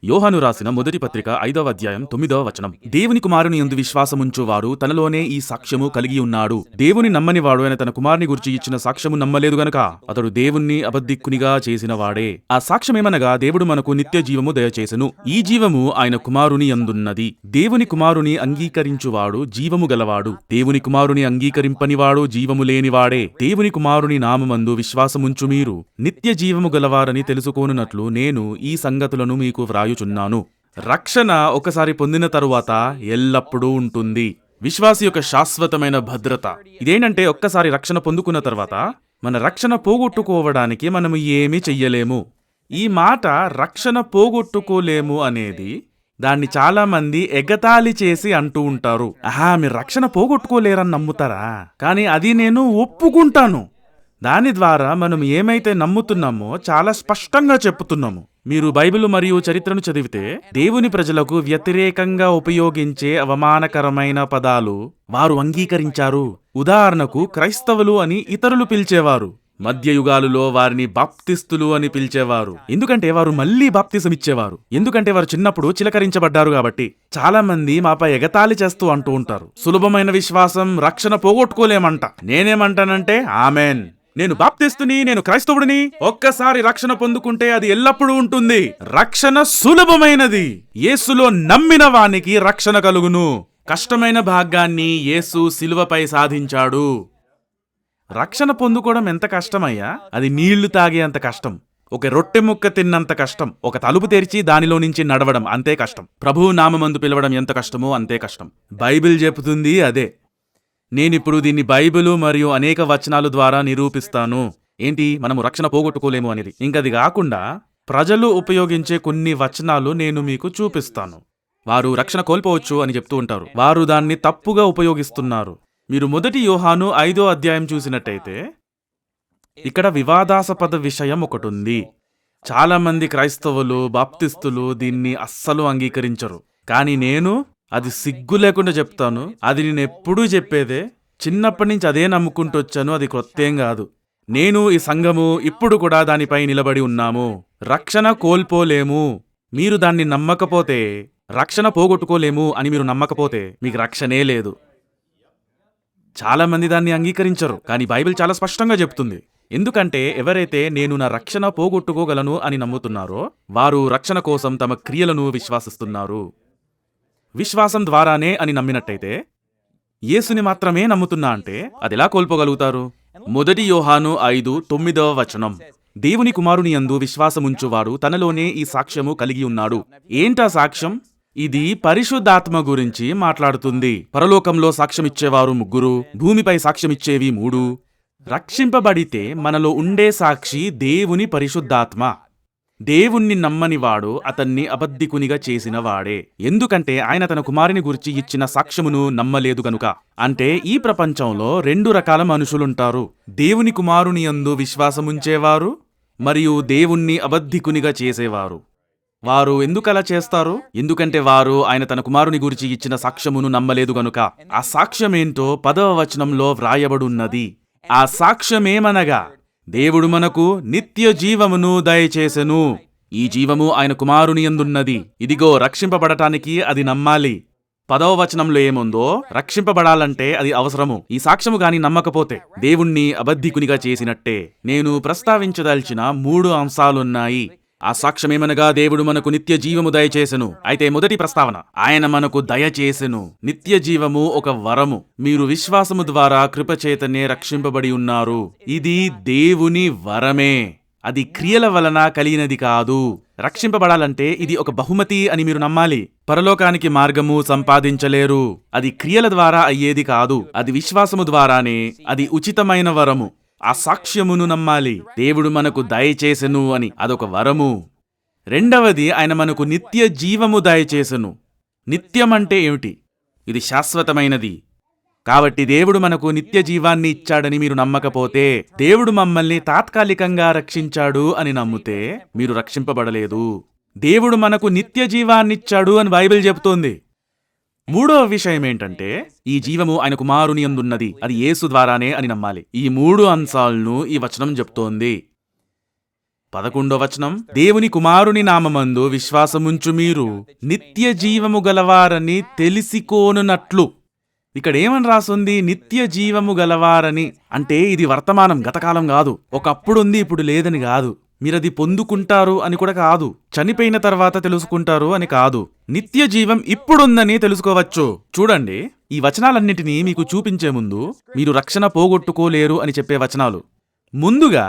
యోహాను రాసిన మొదటి పత్రిక 5వ అధ్యాయం 9వ వచనం. దేవుని కుమారుని యందు విశ్వాసముంచువాడు తనలోనే ఈ సాక్ష్యము కలిగి ఉన్నాడు. దేవుని నమ్మనివాడు ఆయన తన కుమారుని గురించి ఇచ్చిన సాక్ష్యము నమ్మలేదు గనక అతడు దేవుణ్ణి అబద్ధిక్కునిగా చేసిన వాడే. ఆ సాక్ష్యమేమనగా దేవుడు మనకు నిత్య జీవము దయచేసెను. ఈ జీవము ఆయన కుమారుని యందున్నది. దేవుని కుమారుని అంగీకరించువాడు జీవము గలవాడు. దేవుని కుమారుని అంగీకరింపనివాడు జీవము లేనివాడే. దేవుని కుమారుని నామమందు విశ్వాసముంచు మీరు నిత్య జీవము గలవారని తెలుసుకోనున్నట్లు నేను ఈ సంగతులను మీకు వ్రాయుచున్నాను. రక్షణ ఒకసారి పొందిన తరువాత ఎల్లప్పుడూ ఉంటుంది. విశ్వాసి యొక్క శాశ్వతమైన భద్రత ఇదేంటంటే, ఒక్కసారి రక్షణ పొందుకున్న తర్వాత మన రక్షణ పోగొట్టుకోవడానికి మనము ఏమీ చెయ్యలేము. ఈ మాట రక్షణ పోగొట్టుకోలేము అనేది దాన్ని చాలా మంది ఎగతాళి చేసి అంటూ ఉంటారు. మీరు రక్షణ పోగొట్టుకోలేరని నమ్ముతారా? కానీ అది నేను ఒప్పుకుంటాను. దాని ద్వారా మనం ఏమైతే నమ్ముతున్నామో చాలా స్పష్టంగా చెప్పుతున్నాము. మీరు బైబిల్ మరియు చరిత్రను చదివితే దేవుని ప్రజలకు వ్యతిరేకంగా ఉపయోగించే అవమానకరమైన పదాలు వారు అంగీకరించారు. ఉదాహరణకు క్రైస్తవులు అని ఇతరులు పిలిచేవారు. మధ్యయుగాలులో వారిని బాప్తిస్తులు అని పిలిచేవారు. ఎందుకంటే వారు మళ్లీ బాప్తిసం ఇచ్చేవారు. ఎందుకంటే వారు చిన్నప్పుడు చిలకరించబడ్డారు కాబట్టి. చాలా మంది మాపై ఎగతాళి చేస్తూ అంటూ ఉంటారు, సులభమైన విశ్వాసం రక్షణ పోగొట్టుకోలేమంట. నేనేమంటానంటే ఆమెన్. నేను బాప్తిస్తుని, నేను క్రైస్తవుడిని. ఒక్కసారి రక్షణ పొందుకుంటే అది ఎల్లప్పుడూ ఉంటుంది. రక్షణ సులభమైనది. యేసులో నమ్మిన వానికి రక్షణ కలుగును. కష్టమైన భాగాన్ని యేసు శిలువపై సాధించాడు. రక్షణ పొందుకోవడం ఎంత కష్టమయ్యా? అది నీళ్లు తాగే అంత కష్టం. ఒక రొట్టె ముక్క తిన్నంత కష్టం. ఒక తలుపు తెరిచి దానిలో నుంచి నడవడం అంతే కష్టం. ప్రభువు నామమందు పిలవడం ఎంత కష్టమో అంతే కష్టం. బైబిల్ చెబుతుంది అదే. నేనిప్పుడు దీన్ని బైబిలు మరియు అనేక వచనాలు ద్వారా నిరూపిస్తాను. ఏంటి? మనము రక్షణ పోగొట్టుకోలేము అనేది. ఇంకది కాకుండా ప్రజలు ఉపయోగించే కొన్ని వచనాలు నేను మీకు చూపిస్తాను. వారు రక్షణ కోల్పోవచ్చు అని చెప్తూ ఉంటారు. వారు దాన్ని తప్పుగా ఉపయోగిస్తున్నారు. మీరు మొదటి యోహాను 5వ అధ్యాయం చూసినట్టయితే ఇక్కడ వివాదాస్పద విషయం ఒకటుంది. చాలా మంది క్రైస్తవులు, బాప్తిస్తులు దీన్ని అస్సలు అంగీకరించరు. కానీ నేను అది సిగ్గు లేకుండా చెప్తాను. అది నేను ఎప్పుడూ చెప్పేదే. చిన్నప్పటి నుంచి అదే నమ్ముకుంటూ వచ్చాను. అది క్రొత్తేం కాదు. నేను, ఈ సంఘము ఇప్పుడు కూడా దానిపై నిలబడి ఉన్నాము. రక్షణ కోల్పోలేము. మీరు దాన్ని నమ్మకపోతే, రక్షణ పోగొట్టుకోలేము అని మీరు నమ్మకపోతే మీకు రక్షణే లేదు. చాలా మంది దాన్ని అంగీకరించరు. కానీ బైబిల్ చాలా స్పష్టంగా చెప్తుంది. ఎందుకంటే ఎవరైతే నేను నా రక్షణ పోగొట్టుకోగలను అని నమ్ముతున్నారో వారు రక్షణ కోసం తమ క్రియలను విశ్వాసిస్తున్నారు. విశ్వాసం ద్వారానే అని నమ్మినట్టయితే, యేసుని మాత్రమే నమ్ముతున్నా అంటే అదెలా కోల్పోగలుగుతారు? మొదటి యోహాను 5:9వ వచనం. దేవుని కుమారుని యందు విశ్వాసముంచువాడు తనలోనే ఈ సాక్ష్యము కలిగి ఉన్నాడు. ఏంటా సాక్ష్యం? ఇది పరిశుద్ధాత్మ గురించి మాట్లాడుతుంది. పరలోకంలో సాక్ష్యమిచ్చేవారు 3, భూమిపై సాక్ష్యమిచ్చేవి 3. రక్షింపబడితే మనలో ఉండే సాక్షి దేవుని పరిశుద్ధాత్మ. దేవుణ్ణి నమ్మనివాడు అతన్ని అబద్ధికునిగా చేసిన వాడే. ఎందుకంటే ఆయన తన కుమారుని గురించి ఇచ్చిన సాక్ష్యమును నమ్మలేదు గనుక. అంటే ఈ ప్రపంచంలో 2 రకాల మనుషులుంటారు. దేవుని కుమారుని యందు విశ్వాసముంచేవారు మరియు దేవుణ్ణి అబద్ధికునిగా చేసేవారు. వారు ఎందుకలా చేస్తారు? ఎందుకంటే వారు ఆయన తన కుమారుని గురించి ఇచ్చిన సాక్ష్యమును నమ్మలేదు గనుక. ఆ సాక్ష్యమేంటో 10వ వచనంలో వ్రాయబడున్నది. ఆ సాక్ష్యమేమనగా, దేవుడు మనకు నిత్య జీవమును దయచేసెను. ఈ జీవము ఆయన కుమారుని యందున్నది. ఇదిగో రక్షింపబడటానికి అది నమ్మాలి. 10వ వచనంలో ఏముందో, రక్షింపబడాలంటే అది అవసరము. ఈ సాక్ష్యము గాని నమ్మకపోతే దేవుణ్ణి అబద్ధికునిగా చేసినట్టే. నేను ప్రస్తావించదలిచిన 3 అంశాలున్నాయి. ఆ సాక్ష్యమేమనగా, దేవుడు మనకు నిత్య జీవము దయచేసెను. అయితే మొదటి ప్రస్తావన, ఆయన మనకు దయచేసెను. నిత్య జీవము ఒక వరము. మీరు విశ్వాసము ద్వారా కృపచేతనే రక్షింపబడి ఉన్నారు. ఇది దేవుని వరమే. అది క్రియల వలన కలిగినది కాదు. రక్షింపబడాలంటే ఇది ఒక బహుమతి అని మీరు నమ్మాలి. పరలోకానికి మార్గము సంపాదించలేరు. అది క్రియల ద్వారా అయ్యేది కాదు. అది విశ్వాసము ద్వారానే. అది ఉచితమైన వరము. ఆ సాక్ష్యమును నమ్మాలి. దేవుడు మనకు దయచేసెను అని, అదొక వరము. రెండవది, ఆయన మనకు నిత్య జీవము దయచేసెను. నిత్యం అంటే ఏమిటి? ఇది శాశ్వతమైనది. కాబట్టి దేవుడు మనకు నిత్య జీవాన్ని ఇచ్చాడని మీరు నమ్మకపోతే, దేవుడు మమ్మల్ని తాత్కాలికంగా రక్షించాడు అని నమ్మితే మీరు రక్షింపబడలేదు. దేవుడు మనకు నిత్య జీవాన్నిచ్చాడు అని బైబిల్ చెబుతోంది. మూడవ విషయం ఏంటంటే, ఈ జీవము ఆయన కుమారుని యందున్నది. అది యేసు ద్వారానే అని నమ్మాలి. ఈ 3 అంశాలను ఈ వచనం చెప్తోంది. 11వ వచనం, దేవుని కుమారుని నామమందు విశ్వాసముంచు మీరు నిత్య జీవము గలవారని తెలిసికోనున్నట్లు. ఇక్కడ ఏమని రాసుంది? నిత్య జీవము గలవారని. అంటే ఇది వర్తమానం, గతకాలం కాదు. ఒకప్పుడుంది ఇప్పుడు లేదని కాదు. మీరది పొందుకుంటారు అని కూడా కాదు. చనిపోయిన తర్వాత తెలుసుకుంటారు అని కాదు. నిత్య జీవం ఇప్పుడుందని తెలుసుకోవచ్చు. చూడండి, ఈ వచనాలన్నిటినీ మీకు చూపించే ముందు మీరు రక్షణ పోగొట్టుకోలేరు అని చెప్పే వచనాలు. ముందుగా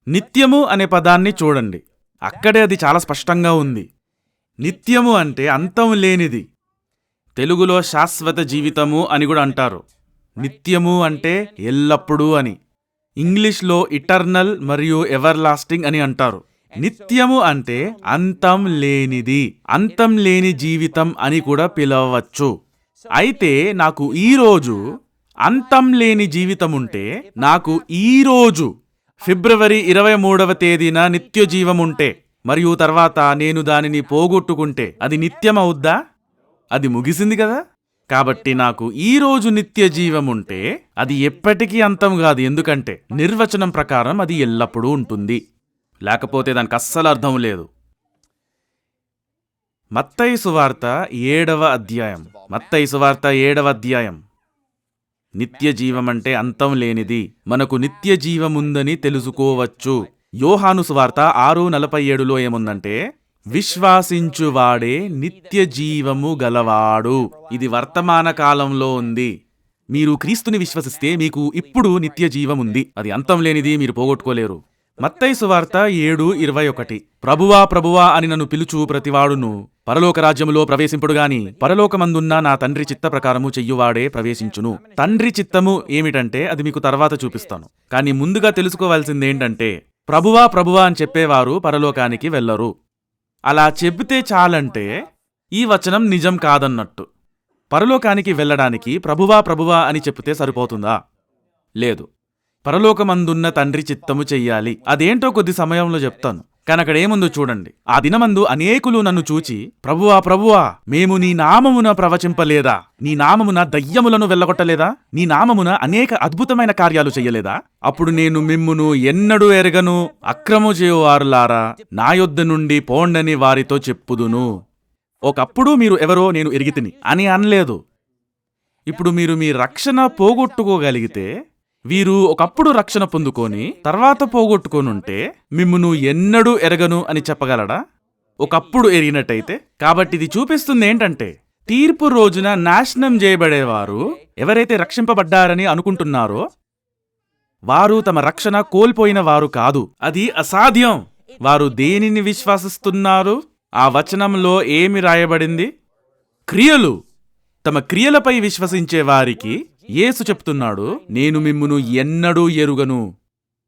నిత్యము అనే పదాన్ని చూడండి. అక్కడే అది చాలా స్పష్టంగా ఉంది. నిత్యము అంటే అంతం లేనిది. తెలుగులో శాశ్వత జీవితము అని కూడా అంటారు. నిత్యము అంటే ఎల్లప్పుడూ అని. ఇంగ్లీష్లో ఇటర్నల్ మరియు ఎవర్ లాస్టింగ్ అని అంటారు. నిత్యము అంటే అంతం లేనిది, అంతం లేని జీవితం అని కూడా పిలవవచ్చు. అయితే నాకు ఈరోజు అంతం లేని జీవితం ఉంటే, నాకు ఈరోజు ఫిబ్రవరి 23వ తేదీన నిత్య జీవం ఉంటే, మరియు తర్వాత నేను దానిని పోగొట్టుకుంటే అది నిత్యమవుద్దా? అది ముగిసింది కదా. కాబట్టి నాకు ఈరోజు నిత్య జీవం ఉంటే అది ఎప్పటికీ అంతం కాదు. ఎందుకంటే నిర్వచనం ప్రకారం అది ఎల్లప్పుడూ ఉంటుంది. లేకపోతే దానికి అస్సలు అర్థం లేదు. మత్తయి సువార్త 7వ అధ్యాయం. మత్తయి సువార్త 7వ అధ్యాయం. నిత్య జీవం అంటే అంతం లేనిది. మనకు నిత్య జీవముందని తెలుసుకోవచ్చు. యోహాను సువార్త 6:47లో ఏముందంటే, విశ్వాసించువాడే నిత్య జీవము గలవాడు. ఇది వర్తమాన కాలంలో ఉంది. మీరు క్రీస్తుని విశ్వసిస్తే మీకు ఇప్పుడు నిత్య జీవం ఉంది. అది అంతం లేనిది, మీరు పోగొట్టుకోలేరు. మత్తయి సువార్త 7:21, ప్రభువా ప్రభువా అని నన్ను పిలుచు ప్రతివాడును పరలోక రాజ్యములో ప్రవేశింపుడుగాని పరలోకమందున్న నా తండ్రి చిత్త ప్రకారము చెయ్యువాడే ప్రవేశించును. తండ్రి చిత్తము ఏమిటంటే అది మీకు తర్వాత చూపిస్తాను. కానీ ముందుగా తెలుసుకోవాల్సిందేంటంటే, ప్రభువా ప్రభువా అని చెప్పేవారు పరలోకానికి వెళ్లరు. అలా చెబితే చాలంటే ఈ వచనం నిజం కాదన్నట్టు. పరలోకానికి వెళ్ళడానికి ప్రభువా ప్రభువా అని చెప్తే సరిపోతుందా? లేదు. పరలోకమందున్న తండ్రి చిత్తము చెయ్యాలి. అదేంటో కొద్ది సమయంలో చెప్తాను. కానీ అక్కడ ఏముందో చూడండి. ఆ దినమందు అనేకులు నన్ను చూచి, ప్రభువా ప్రభువా, మేము నీ నామమున ప్రవచింపలేదా? నీ నామమున దయ్యములను వెళ్ళగొట్టలేదా? నీ నామమున అనేక అద్భుతమైన కార్యాలు చెయ్యలేదా? అప్పుడు నేను మిమ్మును ఎన్నడూ ఎరగను, అక్రము చేయువారులారా, నా యొద్ద నుండి పోండని వారితో చెప్పుదును. ఒకప్పుడు మీరు ఎవరో నేను ఎరిగితిని అని అనలేదు. ఇప్పుడు మీరు మీ రక్షణ పోగొట్టుకోగలిగితే, వీరు ఒకప్పుడు రక్షణ పొందుకొని తర్వాత పోగొట్టుకోనుంటే మిమ్మును ఎన్నడూ ఎరగను అని చెప్పగలడా? ఒకప్పుడు ఎరిగినట్టయితే. కాబట్టి ఇది చూపిస్తుంది ఏంటంటే, తీర్పు రోజున నాశనం చేయబడేవారు ఎవరైతే రక్షింపబడ్డారని అనుకుంటున్నారో వారు తమ రక్షణ కోల్పోయిన వారు కాదు. అది అసాధ్యం. వారు దేనిని విశ్వసిస్తున్నారు? ఆ వచనంలో ఏమి రాయబడింది? క్రియలు. తమ క్రియలపై విశ్వసించే వారికి యేసు చెప్తున్నాడు, నేను మిమ్మును ఎన్నడూ ఎరుగను.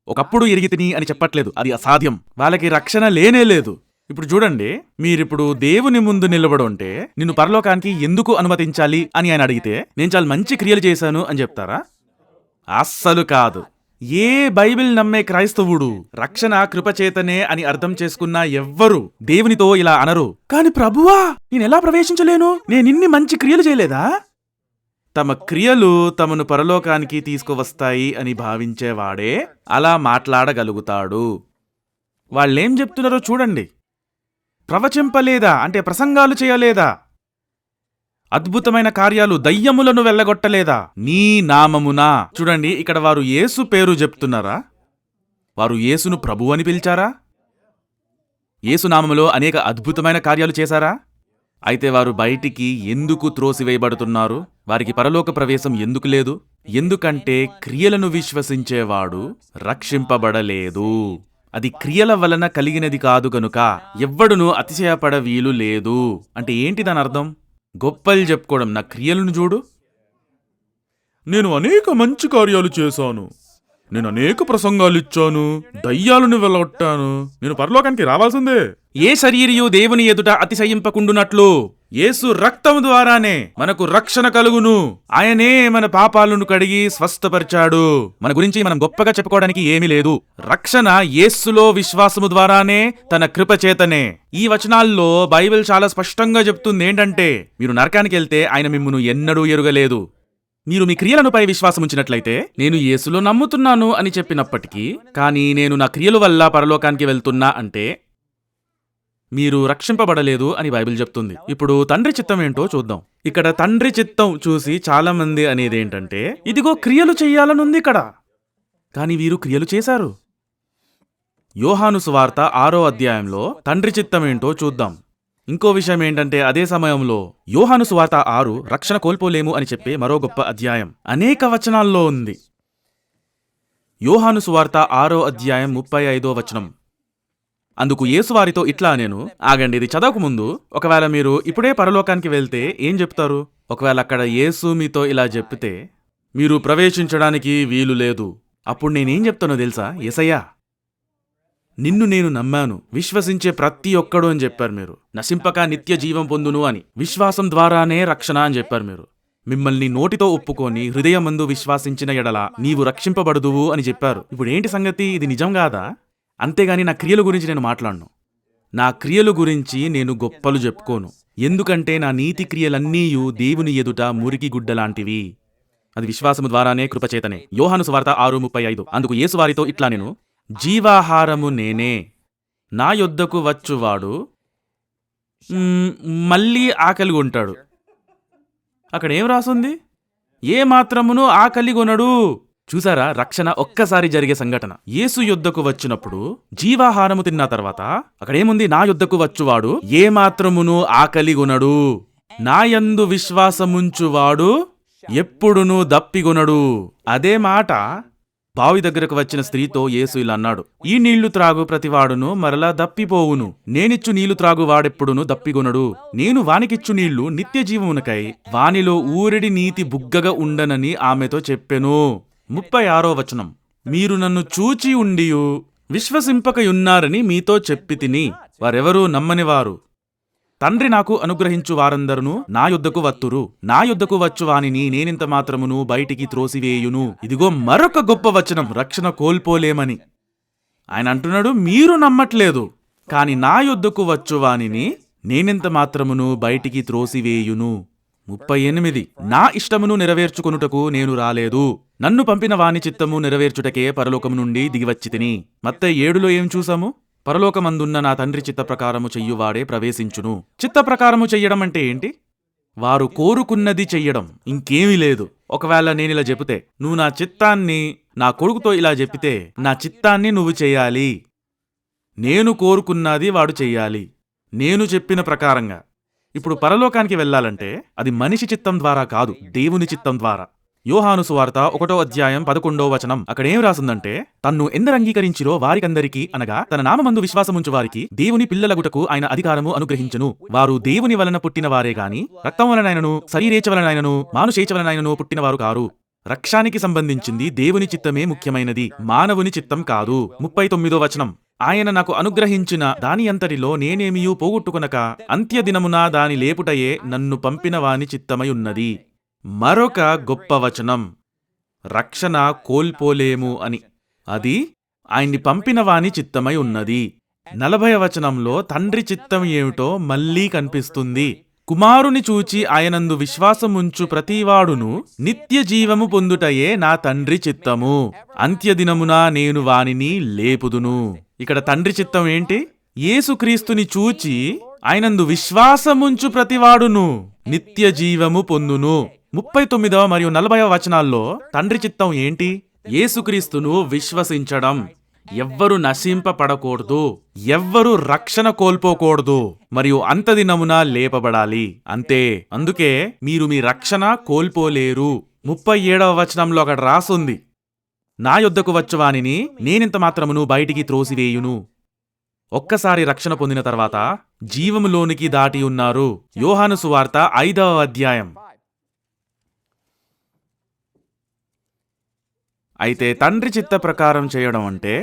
ఒకప్పుడు ఎరిగితిని అని చెప్పట్లేదు. అది అసాధ్యం. వాళ్ళకి రక్షణ లేనే లేదు. ఇప్పుడు చూడండి, మీరిప్పుడు దేవుని ముందు నిలబడి ఉంటే నిన్ను పరలోకానికి ఎందుకు అనుమతించాలి అని ఆయన అడిగితే, నేను చాలా మంచి క్రియలు చేశాను అని చెప్తారా? అస్సలు కాదు. ఏ బైబిల్ నమ్మే క్రైస్తవుడు రక్షణ కృపచేతనే అని అర్థం చేసుకున్నా ఎవ్వరు దేవునితో ఇలా అనరు, కాని ప్రభువా నేనెలా ప్రవేశించలేను, నేనిన్ని మంచి క్రియలు చేయలేదా? తమ క్రియలు తమను పరలోకానికి తీసుకువస్తాయి అని భావించేవాడే అలా మాట్లాడగలుగుతాడు. వాళ్ళేం చెప్తున్నారో చూడండి. ప్రవచింపలేదా అంటే ప్రసంగాలు చేయలేదా? అద్భుతమైన కార్యాలు, దయ్యములను వెళ్ళగొట్టలేదా? నీ నామమున. చూడండి, ఇక్కడ వారు యేసు పేరు చెప్తున్నారా? వారు యేసును ప్రభు అని పిలిచారా? యేసు నామములో అనేక అద్భుతమైన కార్యాలు చేశారా? అయితే వారు బయటికి ఎందుకు త్రోసివేయబడుతున్నారు? వారికి పరలోక ప్రవేశం ఎందుకు లేదు? ఎందుకంటే క్రియలను విశ్వసించేవాడు రక్షింపబడలేదు. అది క్రియల వలన కలిగినది కాదు గనుక ఎవ్వడునూ అతిశయపడ వీలు లేదు. అంటే ఏంటి దాని అర్థం? గొప్పలు చెప్పుకోవడం. నా క్రియలను చూడు, నేను అనేక మంచి కార్యాలు చేశాను, నేను అనేక ప్రసంగాలు ఇచ్చాను, దయ్యాలను వెళ్ళగొట్టాను, నేను పరలోకానికి రావాల్సిందే. ఏ శరీరియు దేవుని ఎదుట అతిశయింపకుండునట్లు యేసు రక్తము ద్వారానే మనకు రక్షణ కలుగును. ఆయనే మన పాపాలను కడిగి స్వస్థపరిచాడు. మన గురించి మనం గొప్పగా చెప్పుకోవడానికి ఏమీ లేదు. రక్షణ యేసులో విశ్వాసము ద్వారానే, తన కృప చేతనే. ఈ వచనాల్లో బైబిల్ చాలా స్పష్టంగా చెప్తుంది ఏంటంటే, మీరు నరకానికి వెళ్తే ఆయన మిమ్మును ఎన్నడూ ఎరుగలేదు. మీరు మీ క్రియలనుపై విశ్వాసం ఉంచినట్లయితే, నేను యేసులో నమ్ముతున్నాను అని చెప్పినప్పటికీ, కానీ నేను నా క్రియల వల్ల పరలోకానికి వెళ్తున్నా అంటే మీరు రక్షింపబడలేదు అని బైబిల్ చెప్తుంది. ఇప్పుడు తండ్రి చిత్తం ఏంటో చూద్దాం. ఇక్కడ తండ్రి చిత్తం చూసి చాలా మంది అనేది ఏంటంటే, ఇదిగో క్రియలు చెయ్యాలనుంది ఇక్కడ, కానీ వీరు క్రియలు చేశారు. యోహాను సువార్త 6వ అధ్యాయంలో తండ్రి చిత్తం ఏంటో చూద్దాం. ఇంకో విషయం ఏంటంటే, అదే సమయంలో యోహాను సువార్త 6 రక్షణ కోల్పోలేము అని చెప్పే మరో గొప్ప అధ్యాయం అనేక వచనాల్లో ఉంది. యోహాను సువార్త 6వ అధ్యాయం 35వ వచనం. అందుకు యేసు వారితో ఇట్లా నేను, ఆగండి, ఇది చదవక ముందు ఒకవేళ మీరు ఇప్పుడే పరలోకానికి వెళ్తే ఏం చెప్తారు? ఒకవేళ అక్కడ యేసు మీతో ఇలా చెప్తే, మీరు ప్రవేశించడానికి వీలు లేదు, అప్పుడు నేనేం చెప్తానో తెలుసా? యేసయ్యా, నిన్ను నేను నమ్మాను, విశ్వసించే ప్రతి ఒక్కడు అని చెప్పారు మీరు. నశింపక నిత్య జీవం పొందును అని, విశ్వాసం ద్వారానే రక్షణ అని చెప్పారు మీరు. మిమ్మల్ని నోటితో ఒప్పుకొని హృదయమందు విశ్వాసించిన ఎడల నీవు రక్షింపబడుదువు అని చెప్పారు. ఇప్పుడు ఏంటి సంగతి? ఇది నిజం కాదా? అంతేగాని నా క్రియల గురించి నేను మాట్లాడను. నా క్రియల గురించి నేను గొప్పలు చెప్పుకోను. ఎందుకంటే నా నీతి క్రియలన్నీయు దేవుని ఎదుట మురికి గుడ్డలాంటివి. అది విశ్వాసము ద్వారానే, కృపచేతనే. యోహాను సువార్త 6:35. అందుకు యేసు వారితో ఇట్లా నేను, జీవాహారము నేనే, నా యొద్దకు వచ్చువాడు మళ్ళీ ఆకలిగొంటాడు. అక్కడ ఏం రాసుంది? ఏ మాత్రమును ఆకలిగొనడు. చూసారా? రక్షణ ఒక్కసారి జరిగే సంఘటన. యేసు యొద్దకు వచ్చినప్పుడు జీవాహారము తిన్న తర్వాత అక్కడేముంది? నా యొద్దకు వచ్చువాడు ఏ మాత్రమును ఆకలిగొనడు, నా యందు విశ్వాసముంచువాడు ఎప్పుడునూ దప్పిగొనడు. అదే మాట బావి దగ్గరకు వచ్చిన స్త్రీతో యేసు ఇలా అన్నాడు, ఈ నీళ్లు త్రాగు ప్రతివాడును మరలా దప్పిపోవును, నేనిచ్చు నీళ్లు త్రాగు వాడెప్పుడును దప్పిగొనడు, నేను వానికిచ్చు నీళ్లు నిత్య జీవమునకై వానిలో ఊరిడి నీతి బుగ్గగా ఉండనని ఆమెతో చెప్పెను. 36వ వచనం. మీరు నన్ను చూచి ఉండియు విశ్వసింపకయున్నారని మీతో చెప్పి తిని, వారెవరూ నమ్మనివారు. తండ్రి నాకు అనుగ్రహించు వారందరును నా యొద్దకు వత్తురు, నా యొద్దకు వచ్చు వానిని నేనింత మాత్రమును బయటికి త్రోసివేయును. ఇదిగో మరొక గొప్ప వచనం, రక్షణ కోల్పోలేమని. ఆయన అంటున్నాడు, మీరు నమ్మట్లేదు, కాని నా యొద్దకు వచ్చు వానిని నేనెంత మాత్రమును బయటికి త్రోసివేయును. 38. నా ఇష్టమును నెరవేర్చుకొనుటకు నేను రాలేదు, నన్ను పంపిన వాని చిత్తము నెరవేర్చుటకే పరలోకము నుండి దిగివచ్చి తిని. మత్తయి 7లో ఏం చూసాము? పరలోకమందున్న నా తండ్రి చిత్త ప్రకారము చెయ్యువాడే ప్రవేశించును. చిత్త ప్రకారము చెయ్యడం అంటే ఏంటి? వారు కోరుకున్నది చెయ్యడం, ఇంకేమీ లేదు. ఒకవేళ నేనిలా చెబితే, నువ్వు నా చిత్తాన్ని, నా కొడుకుతో ఇలా చెప్పితే, నా చిత్తాన్ని నువ్వు చెయ్యాలి, నేను కోరుకున్నది వాడు చెయ్యాలి, నేను చెప్పిన ప్రకారంగా. ఇప్పుడు పరలోకానికి వెళ్ళాలంటే అది మనిషి చిత్తం ద్వారా కాదు, దేవుని చిత్తం ద్వారా. యోహాను సువార్త 1వ అధ్యాయం 11వ వచనం. అక్కడేం రాసిందంటే, తన్ను ఎందరు అంగీకరించిరో వారికందరికీ, అనగా తన నామమందు విశ్వాసముంచు వారికి దేవుని పిల్లలగుటకు ఆయన అధికారము అనుగ్రహించును. వారు దేవుని వలన పుట్టిన వారే గాని రక్తం వలనైనను శరీరేచ్ఛ వలనైనను మానుషేచ్ఛ వలనైనను పుట్టినవారు కారు. రక్షానికి సంబంధించింది దేవుని చిత్తమే ముఖ్యమైనది, మానవుని చిత్తం కాదు. 39వ వచనం. ఆయన నాకు అనుగ్రహించిన దాని అంతటిలో నేనేమియూ పోగొట్టుకొనక అంత్యదినమున దాని లేపుటయే నన్ను పంపిన వాని చిత్తమై ఉన్నది. మరొక గొప్ప వచనం, రక్షణ కోల్పోలేము అని. అది ఆయన్ని పంపిన వాని చిత్తమై ఉన్నది. 40వ వచనంలో తండ్రి చిత్తం ఏమిటో మళ్లీ కనిపిస్తుంది. కుమారుని చూచి ఆయనందు విశ్వాసముంచు ప్రతివాడును నిత్య జీవము పొందుటయే నా తండ్రి చిత్తము, అంత్యదినమున నేను వానిని లేపుదును. ఇక్కడ తండ్రి చిత్తం ఏంటి? యేసుక్రీస్తుని చూచి ఆయనందు విశ్వాసముంచు ప్రతివాడును నిత్య జీవము పొందును. 39వ మరియు 40వ వచనాల్లో తండ్రి చిత్తం ఏంటి? యేసుక్రీస్తును విశ్వసించడం. ఎవ్వరు నశింపబడకూడదు, ఎవ్వరు రక్షణ కోల్పోకూడదు, మరియు అంతదినమున లేపబడాలి, అంతే. అందుకే మీరు మీ రక్షణ కోల్పోలేరు. 37వ వచనంలో అక్కడ రాసుంది, నా యొద్దకు వచ్చువానిని నేనింత మాత్రమును బయటికి త్రోసివేయును. ఒక్కసారి రక్షణ పొందిన తర్వాత జీవములోనికి దాటి ఉన్నారు. యోహాను సువార్త 5వ అధ్యాయం. అయితే తండ్రి చిత్త ప్రకారం చేయడం అంటే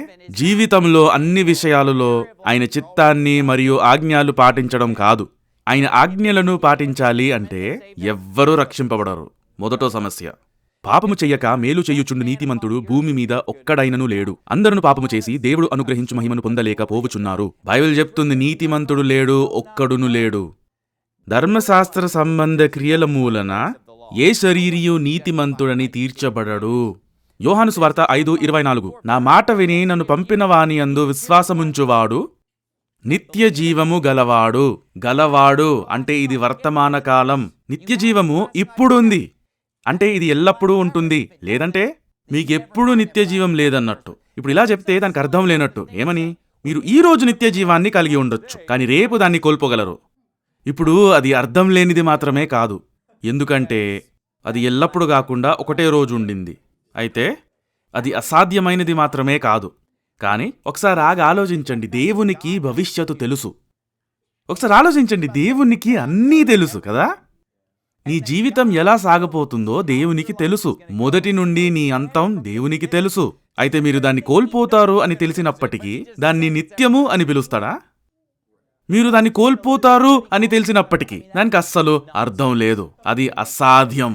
జీవితంలో అన్ని విషయాలలో ఆయన చిత్తాన్ని మరియు ఆజ్ఞలు పాటించడం కాదు. ఆయన ఆజ్ఞలను పాటించాలి అంటే ఎవ్వరూ రక్షింపబడరు. మొదటో సమస్య, పాపము చెయ్యక మేలు చెయ్యుచుండు నీతిమంతుడు భూమి మీద ఒక్కడైనను లేడు. అందరూ పాపము చేసి దేవుడు అనుగ్రహించు మహిమను పొందలేక పోవుచున్నారు. బైబిల్ చెప్తుంది, నీతిమంతుడు లేడు, ఒక్కడును లేడు. ధర్మశాస్త్ర సంబంధ క్రియల మూలన ఏ శరీరియు నీతిమంతుడని తీర్చబడడు. యోహాను సువార్త 5:24. నా మాట విని నన్ను పంపిన వాని యందు విశ్వాసముంచువాడు నిత్య జీవము గలవాడు. గలవాడు అంటే ఇది వర్తమాన కాలం. నిత్య జీవము ఇప్పుడుంది అంటే ఇది ఎల్లప్పుడూ ఉంటుంది. లేదంటే మీకెప్పుడు నిత్య జీవం లేదన్నట్టు. ఇప్పుడు ఇలా చెప్తే దానికి అర్థం లేనట్టు. ఏమని? మీరు ఈ రోజు నిత్య జీవాన్ని కలిగి ఉండొచ్చు, కానీ రేపు దాన్ని కోల్పోగలరు. ఇప్పుడు అది అర్థం లేనిది మాత్రమే కాదు, ఎందుకంటే అది ఎల్లప్పుడూ కాకుండా ఒకటే రోజు ఉండింది. అయితే అది అసాధ్యమైనది మాత్రమే కాదు. కానీ ఒకసారి ఆలోచించండి, దేవునికి భవిష్యత్తు తెలుసు. ఒకసారి ఆలోచించండి, దేవునికి అన్నీ తెలుసు కదా. నీ జీవితం ఎలా సాగపోతుందో దేవునికి తెలుసు. మొదటి నుండి నీ అంతం దేవునికి తెలుసు. అయితే మీరు దాన్ని కోల్పోతారు అని తెలిసినప్పటికీ దాన్ని నిత్యము అని పిలుస్తాడా? మీరు దాన్ని కోల్పోతారు అని తెలిసినప్పటికీ దానికి అస్సలు అర్థం లేదు. అది అసాధ్యం.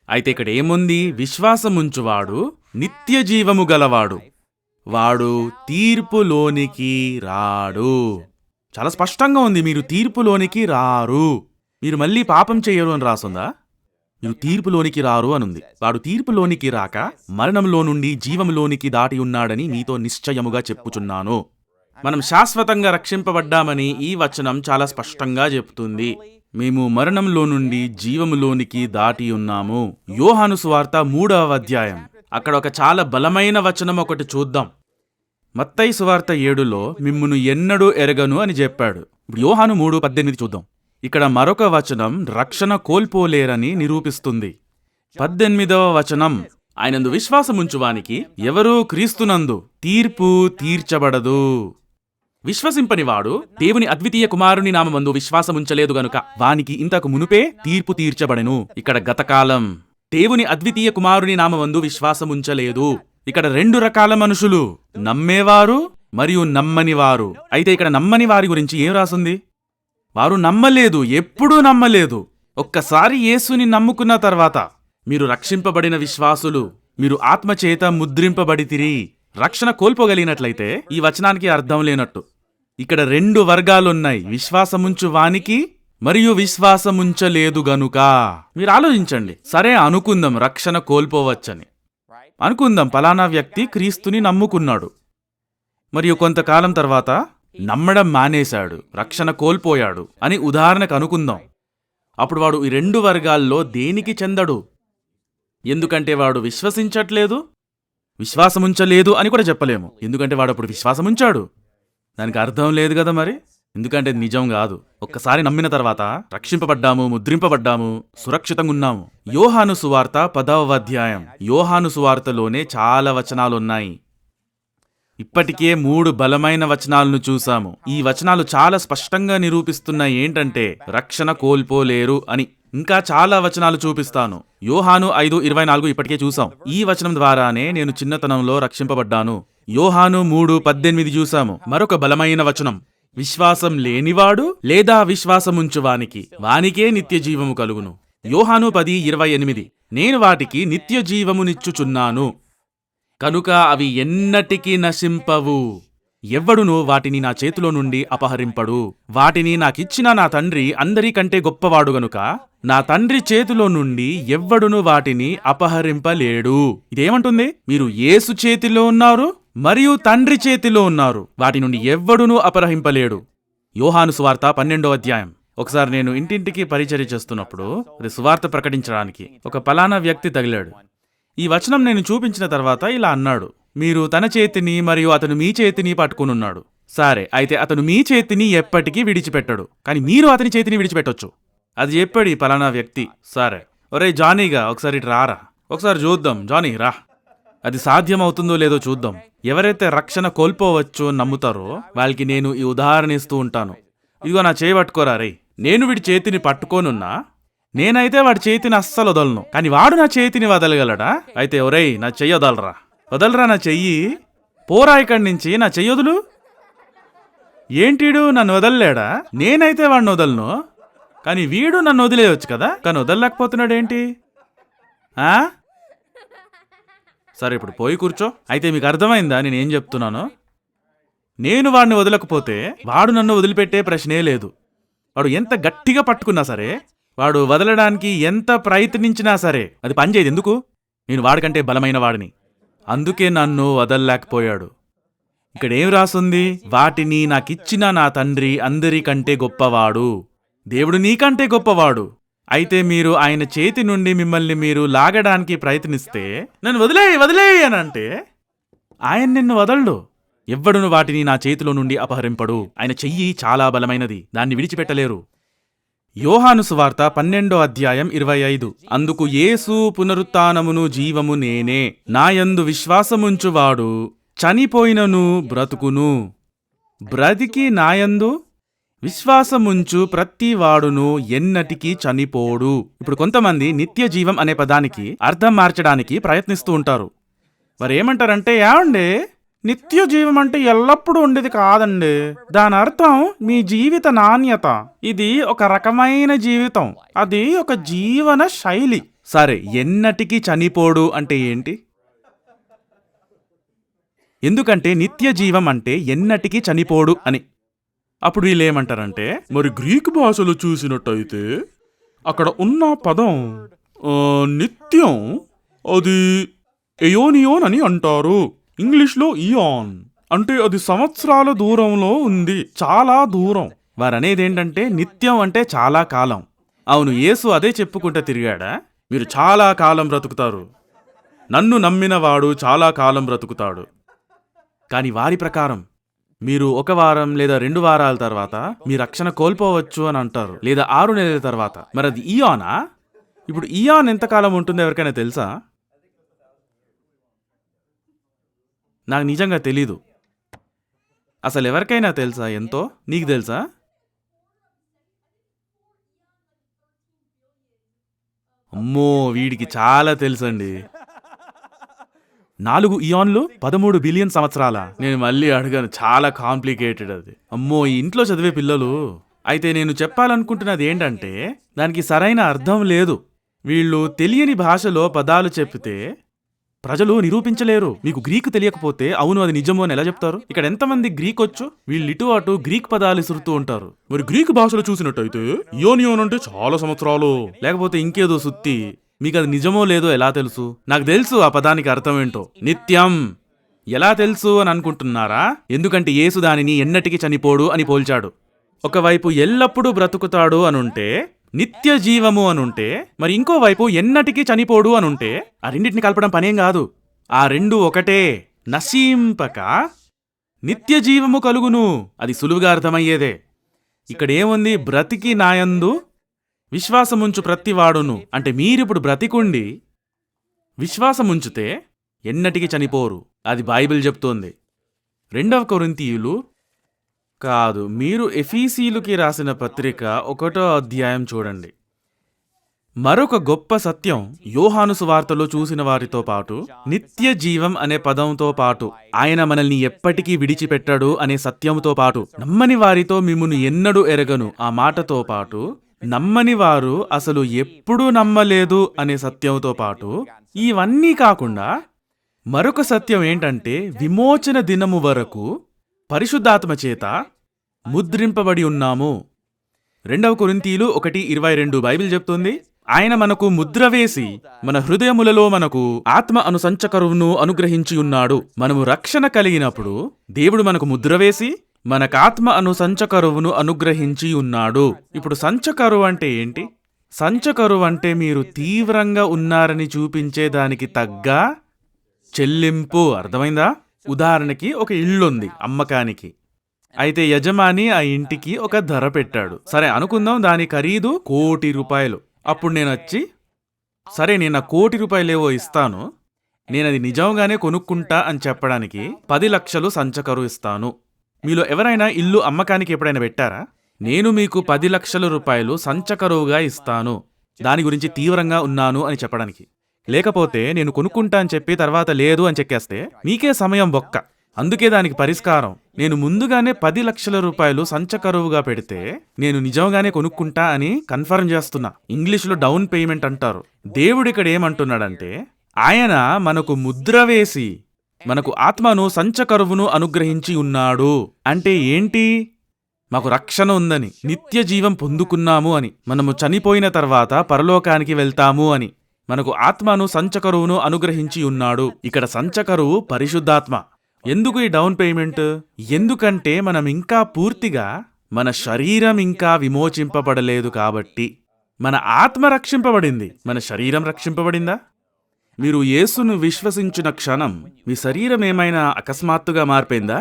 అయితే ఇక్కడ ఏముంది? విశ్వాసముంచువాడు నిత్య జీవము గలవాడు, వాడు తీర్పులోనికి రాడు. చాలా స్పష్టంగా ఉంది, మీరు తీర్పులోనికి రారు. మీరు మళ్ళీ పాపం చేయరు అని రాసుందా? మీరు తీర్పులోనికి రారు అనుంది. వాడు తీర్పులోనికి రాక మరణంలో నుండి జీవములోనికి దాటి ఉన్నాడని మీతో నిశ్చయముగా చెప్పుచున్నాను. మనం శాశ్వతంగా రక్షింపబడ్డామని ఈ వచనం చాలా స్పష్టంగా చెప్తుంది. మేము మరణంలో నుండి జీవములోనికి దాటి ఉన్నాము. యోహాను సువార్త 3వ అధ్యాయం, అక్కడ ఒక చాలా బలమైన వచనం ఒకటి చూద్దాం. మత్తయి సువార్త 7లో మిమ్మును ఎన్నడూ ఎరగను అని చెప్పాడు. ఇప్పుడు యోహాను 3:18 చూద్దాం. ఇక్కడ మరొక వచనం రక్షణ కోల్పోలేరని నిరూపిస్తుంది. 18వ వచనం, ఆయనందు విశ్వాసముంచువానికి ఎవరూ క్రీస్తునందు తీర్పు తీర్చబడదు. విశ్వసింపనివాడు దేవుని అద్వితీయ కుమారుని నామమందు విశ్వాసముంచలేదు గనుక వానికి ఇంతకు మునుపే తీర్పు తీర్చబడెను. ఇక్కడ గతకాలం. దేవుని అద్వితీయ కుమారుని నామమందు విశ్వాసముంచలేదు. ఇక్కడ 2 రకాల మనుషులు, నమ్మేవారు మరియు నమ్మనివారు. అయితే ఇక్కడ నమ్మని వారి గురించి ఏం రాసుంది? వారు నమ్మలేదు, ఎప్పుడూ నమ్మలేదు. ఒక్కసారి యేసుని నమ్ముకున్న తర్వాత మీరు రక్షింపబడిన విశ్వాసులు, మీరు ఆత్మచేత ముద్రింపబడితిరి. రక్షణ కోల్పోగలిగినట్లయితే ఈ వచనానికి అర్థం లేనట్టు. ఇక్కడ 2 వర్గాలున్నాయి, విశ్వాసముంచు వానికి మరియు విశ్వాసముంచలేదు గనుక. మీరు ఆలోచించండి. సరే అనుకుందాం రక్షణ కోల్పోవచ్చని. అనుకుందాం పలానా వ్యక్తి క్రీస్తుని నమ్ముకున్నాడు, మరియు కొంతకాలం తర్వాత నమ్మడం మానేశాడు, రక్షణ కోల్పోయాడు అని ఉదాహరణకు అనుకుందాం. అప్పుడు వాడు ఈ 2 వర్గాల్లో దేనికి చెందడు? ఎందుకంటే వాడు విశ్వసించట్లేదు, విశ్వాసముంచలేదు అని కూడా చెప్పలేము. ఎందుకంటే వాడు అప్పుడు విశ్వాసముంచాడు. దానికి అర్థం లేదు కదా మరి. ఎందుకంటే నిజం కాదు. ఒక్కసారి నమ్మిన తర్వాత రక్షింపబడ్డాము, ముద్రింపబడ్డాము, సురక్షితంగా ఉన్నాము. యోహాను సువార్త 10వ అధ్యాయం. యోహాను సువార్తలోనే చాలా వచనాలున్నాయి. ఇప్పటికే 3 బలమైన వచనాలను చూసాము. ఈ వచనాలు చాలా స్పష్టంగా నిరూపిస్తున్నాయి ఏంటంటే రక్షణ కోల్పోలేరు అని. ఇంకా చాలా వచనాలు చూపిస్తాను. యోహాను 5:24 ఇప్పటికే చూసాం. ఈ వచనం ద్వారానే నేను చిన్నతనంలో రక్షింపబడ్డాను. యోహాను 3:18 చూసాము. మరొక బలమైన వచనం, విశ్వాసం లేనివాడు లేదా విశ్వాసముంచువానికి వానికే నిత్య జీవము కలుగును. యోహాను 10:28, నేను వాటికి నిత్య జీవమునిచ్చుచున్నాను కనుక అవి ఎన్నటికీ నశింపవు. ఎవ్వడునూ వాటిని నా చేతిలో నుండి అపహరింపడు. వాటిని నాకిచ్చిన నా తండ్రి అందరికంటే గొప్పవాడు గనుక నా తండ్రి చేతిలో నుండి ఎవ్వడును వాటిని అపహరింపలేడు. ఇదేమంటుంది? మీరు యేసు చేతిలో ఉన్నారు మరియు తండ్రి చేతిలో ఉన్నారు. వాటి నుండి ఎవ్వడునూ అపహరింపలేడు. యోహాను సువార్త 12వ అధ్యాయం. ఒకసారి నేను ఇంటింటికి పరిచర్య చేస్తున్నప్పుడు అది సువార్త ప్రకటించడానికి ఒక పలానా వ్యక్తి తగిలాడు. ఈ వచనం నేను చూపించిన తర్వాత ఇలా అన్నాడు, మీరు తన చేతిని మరియు అతను మీ చేతిని పట్టుకునున్నాడు. సరే, అయితే అతను మీ చేతిని ఎప్పటికీ విడిచిపెట్టడు, కానీ మీరు అతని చేతిని విడిచిపెట్టొచ్చు. అది చెప్పాడు ఈ పలానా వ్యక్తి. సరే, ఒరే జానీగా ఒకసారి ఇటు రారా, ఒకసారి చూద్దాం. జానీ రా, అది సాధ్యమవుతుందో లేదో చూద్దాం. ఎవరైతే రక్షణ కోల్పోవచ్చో నమ్ముతారో వాళ్ళకి నేను ఈ ఉదాహరణ ఇస్తూ ఉంటాను. ఇదిగో నా చేయి పట్టుకోరా రే. నేను వీడి చేతిని పట్టుకోనున్నా, నేనైతే వాడి చేతిని అస్సలు వదలను, కానీ వాడు నా చేతిని వదలగలడా? అయితే ఒరేయ్ నా చెయ్యి వదలరా, వదలరా నా చెయ్యి, పోరా ఇక్కడి నుంచి, నా చెయ్యి వదులు. ఏంటిడు నన్ను వదలలేడా? నేనైతే వాడిని వదలను, కానీ వీడు నన్ను వదిలేయచ్చు కదా, కానీ వదలలేకపోతున్నాడు ఏంటి? సరే ఇప్పుడు పోయి కూర్చో. అయితే మీకు అర్థమైందా నేనేం చెప్తున్నాను? నేను వాడిని వదలకపోతే వాడు నన్ను వదిలిపెట్టే ప్రశ్నే లేదు. వాడు ఎంత గట్టిగా పట్టుకున్నా సరే వాడు వదలడానికి ఎంత ప్రయత్నించినా సరే అది పనిచేయదు. ఎందుకు? నేను వాడికంటే బలమైన వాడిని, అందుకే నన్ను వదల్లేకపోయాడు. ఇక్కడేం రాసుంది? వాటిని నాకిచ్చిన నా తండ్రి అందరికంటే గొప్పవాడు. దేవుడు నీకంటే గొప్పవాడు. అయితే మీరు ఆయన చేతి నుండి మిమ్మల్ని మీరు లాగడానికి ప్రయత్నిస్తే, నన్ను వదిలేయ్ అని అంటే ఆయన నిన్ను వదలడు. ఎవ్వడును వాటిని నా చేతిలో నుండి అపహరింపడు. ఆయన చెయ్యి చాలా బలమైనది, దాన్ని విడిచిపెట్టలేరు. యోహాను సువార్త 12:25. అందుకు యేసు పునరుత్థానమును జీవము నేనే, నాయందు విశ్వాసముంచువాడు చనిపోయినను బ్రతుకును, బ్రతికి నాయందు విశ్వాసముంచు ప్రతివాడును ఎన్నటికీ చనిపోడు. ఇప్పుడు కొంతమంది నిత్య జీవం అనే పదానికి అర్థం మార్చడానికి ప్రయత్నిస్తూ ఉంటారు. వారేమంటారంటే, ఏమండి, నిత్య జీవం అంటే ఎల్లప్పుడూ ఉండేది కాదండి, దాని అర్థం మీ జీవిత నాణ్యత. ఇది ఒక రకమైన జీవితం, అది ఒక జీవన శైలి. సరే, ఎన్నటికీ చనిపోడు అంటే ఏంటి? ఎందుకంటే నిత్య జీవం అంటే ఎన్నటికీ చనిపోడు అని. అప్పుడు వీళ్ళు ఏమంటారంటే, మరి గ్రీకు భాషలో చూసినట్టయితే అక్కడ ఉన్న పదం నిత్యం, అది ఎయోనియోన్ అని అంటారు. ఇంగ్లీష్లో ఇయాన్ అంటే అది సంవత్సరాల దూరంలో ఉంది, చాలా దూరం. వారనేదేంటంటే నిత్యం అంటే చాలా కాలం. అవును, యేసు అదే చెప్పుకుంటూ తిరిగాడా? మీరు చాలా కాలం బ్రతుకుతారు, నన్ను నమ్మిన వాడు చాలా కాలం బ్రతుకుతాడు. కానీ వారి ప్రకారం మీరు 1 వారం లేదా 2 వారాల తర్వాత మీ రక్షణ కోల్పోవచ్చు అని అంటారు, లేదా 6 నెలల తర్వాత. మరి అది ఇయానా? ఇప్పుడు ఇయాన్ ఎంతకాలం ఉంటుందో ఎవరికైనా తెలుసా? నాకు నిజంగా తెలీదు. అసలు ఎవరికైనా తెలుసా ఎంతో? నీకు తెలుసా? అమ్మో, వీడికి చాలా తెలుసండి. 4 ఇయాన్లు 13 బిలియన్ సంవత్సరాల. నేను మళ్ళీ అడగాను, చాలా కాంప్లికేటెడ్ అది. అమ్మో, ఈ ఇంట్లో చదివే పిల్లలు. అయితే నేను చెప్పాలనుకుంటున్నది ఏంటంటే, దానికి సరైన అర్థం లేదు. వీళ్ళు తెలియని భాషలో పదాలు చెప్పితే ప్రజలు నిరూపించలేరు. మీకు గ్రీకు తెలియకపోతే అవును అది నిజము అని ఎలా చెప్తారు? ఇక్కడ ఎంతమంది గ్రీక్ వచ్చు? వీళ్ళు ఇటు అటు గ్రీక్ పదాలు ఇసురుతూ ఉంటారు. మరి గ్రీకు భాషలో చూసినట్టయితే యోనియోన్ అంటే చాలా సంవత్సరాలు, లేకపోతే ఇంకేదో సుత్తి. మీకు అది నిజమో లేదో ఎలా తెలుసు? నాకు తెలుసు ఆ పదానికి అర్థం ఏంటో. నిత్యం. ఎలా తెలుసు అని అనుకుంటున్నారా? ఎందుకంటే యేసు దానిని ఎన్నటికీ చనిపోడు అని పోల్చాడు. ఒకవైపు ఎల్లప్పుడూ బ్రతుకుతాడు అనుంటే, నిత్య జీవము అనుంటే, మరి ఇంకోవైపు ఎన్నటికీ చనిపోడు అనుంటే, ఆ రెండింటిని కలపడం పనేం కాదు. ఆ రెండు ఒకటే. నశింపక నిత్య జీవము కలుగును. అది సులువుగా అర్థమయ్యేదే. ఇక్కడేముంది? బ్రతికి నాయందు విశ్వాసముంచు ప్రతివాడును అంటే మీరిప్పుడు బ్రతికుండి విశ్వాసముంచితే ఎన్నటికీ చనిపోరు. అది బైబిల్ చెప్తోంది. 2 కొరింథీయులు కాదు, మీరు ఎఫీసీయులకి రాసిన పత్రిక 1వ అధ్యాయం చూడండి. మరొక గొప్ప సత్యం యోహాను సువార్తలో చూసిన వారితో పాటు, నిత్య జీవం అనే పదంతో పాటు, ఆయన మనల్ని ఎప్పటికీ విడిచిపెట్టడు అనే సత్యంతో పాటు, నమ్మని వారితో మిమ్మును ఎన్నడూ ఎరగను ఆ మాటతో పాటు, నమ్మని వారు అసలు ఎప్పుడూ నమ్మలేదు అనే సత్యంతో పాటు, ఇవన్నీ కాకుండా మరొక సత్యం ఏంటంటే, విమోచన దినము వరకు పరిశుద్ధాత్మ చేత ముద్రింపబడి ఉన్నాము. 2 కొరింథీయులు 1:22 బైబిల్ చెప్తుంది, ఆయన మనకు ముద్ర వేసి మన హృదయములలో మనకు ఆత్మ అను సంచకరువును అనుగ్రహించి ఉన్నాడు. మనము రక్షణ కలిగినప్పుడు దేవుడు మనకు ముద్ర వేసి మనకాత్మ అను సంచకరువును అనుగ్రహించి ఉన్నాడు. ఇప్పుడు సంచకరువు అంటే ఏంటి? సంచకరువు అంటే మీరు తీవ్రంగా ఉన్నారని చూపించే దానికి తగ్గ చెల్లింపు. అర్థమైందా? ఉదాహరణకి ఒక ఇల్లుంది అమ్మకానికి. అయితే యజమాని ఆ ఇంటికి ఒక ధర పెట్టాడు. సరే అనుకుందాం, దాని ఖరీదు ₹1,00,00,000. అప్పుడు నేను వచ్చి, సరే నేను నా ₹1,00,00,000 ఇస్తాను, నేను అది నిజంగానే కొనుక్కుంటా అని చెప్పడానికి 10 లక్షలు సంచకరువు ఇస్తాను. మీలో ఎవరైనా ఇల్లు అమ్మకానికి ఎప్పుడైనా పెట్టారా? నేను మీకు ₹10,00,000 సంచకరువుగా ఇస్తాను, దాని గురించి తీవ్రంగా ఉన్నాను అని చెప్పడానికి. లేకపోతే నేను కొనుక్కుంటా అని చెప్పి తర్వాత లేదు అని చెక్కేస్తే మీకే సమయం బొక్క. అందుకే దానికి పరిష్కారం, నేను ముందుగానే ₹10,00,000 సంచకరువుగా పెడితే నేను నిజంగానే కొనుక్కుంటా అని కన్ఫర్మ్ చేస్తున్నా. ఇంగ్లీష్లో డౌన్ పేమెంట్ అంటారు. దేవుడు ఇక్కడ ఏమంటున్నాడంటే, ఆయన మనకు ముద్ర వేసి మనకు ఆత్మను సంచకరువును అనుగ్రహించి ఉన్నాడు. అంటే ఏంటి? మాకు రక్షణ ఉందని, నిత్య జీవం పొందుకున్నాము అని, మనము చనిపోయిన తర్వాత పరలోకానికి వెళ్తాము అని, మనకు ఆత్మను సంచకరువును అనుగ్రహించి ఉన్నాడు. ఇక్కడ సంచకరువు పరిశుద్ధాత్మ. ఎందుకు ఈ డౌన్ పేమెంట్? ఎందుకంటే మనం ఇంకా పూర్తిగా, మన శరీరం ఇంకా విమోచింపబడలేదు కాబట్టి. మన ఆత్మ రక్షింపబడింది, మన శరీరం రక్షింపబడిందా? మీరు యేసును విశ్వసించిన క్షణం మీ శరీరం ఏమైనా అకస్మాత్తుగా మారిపోయిందా?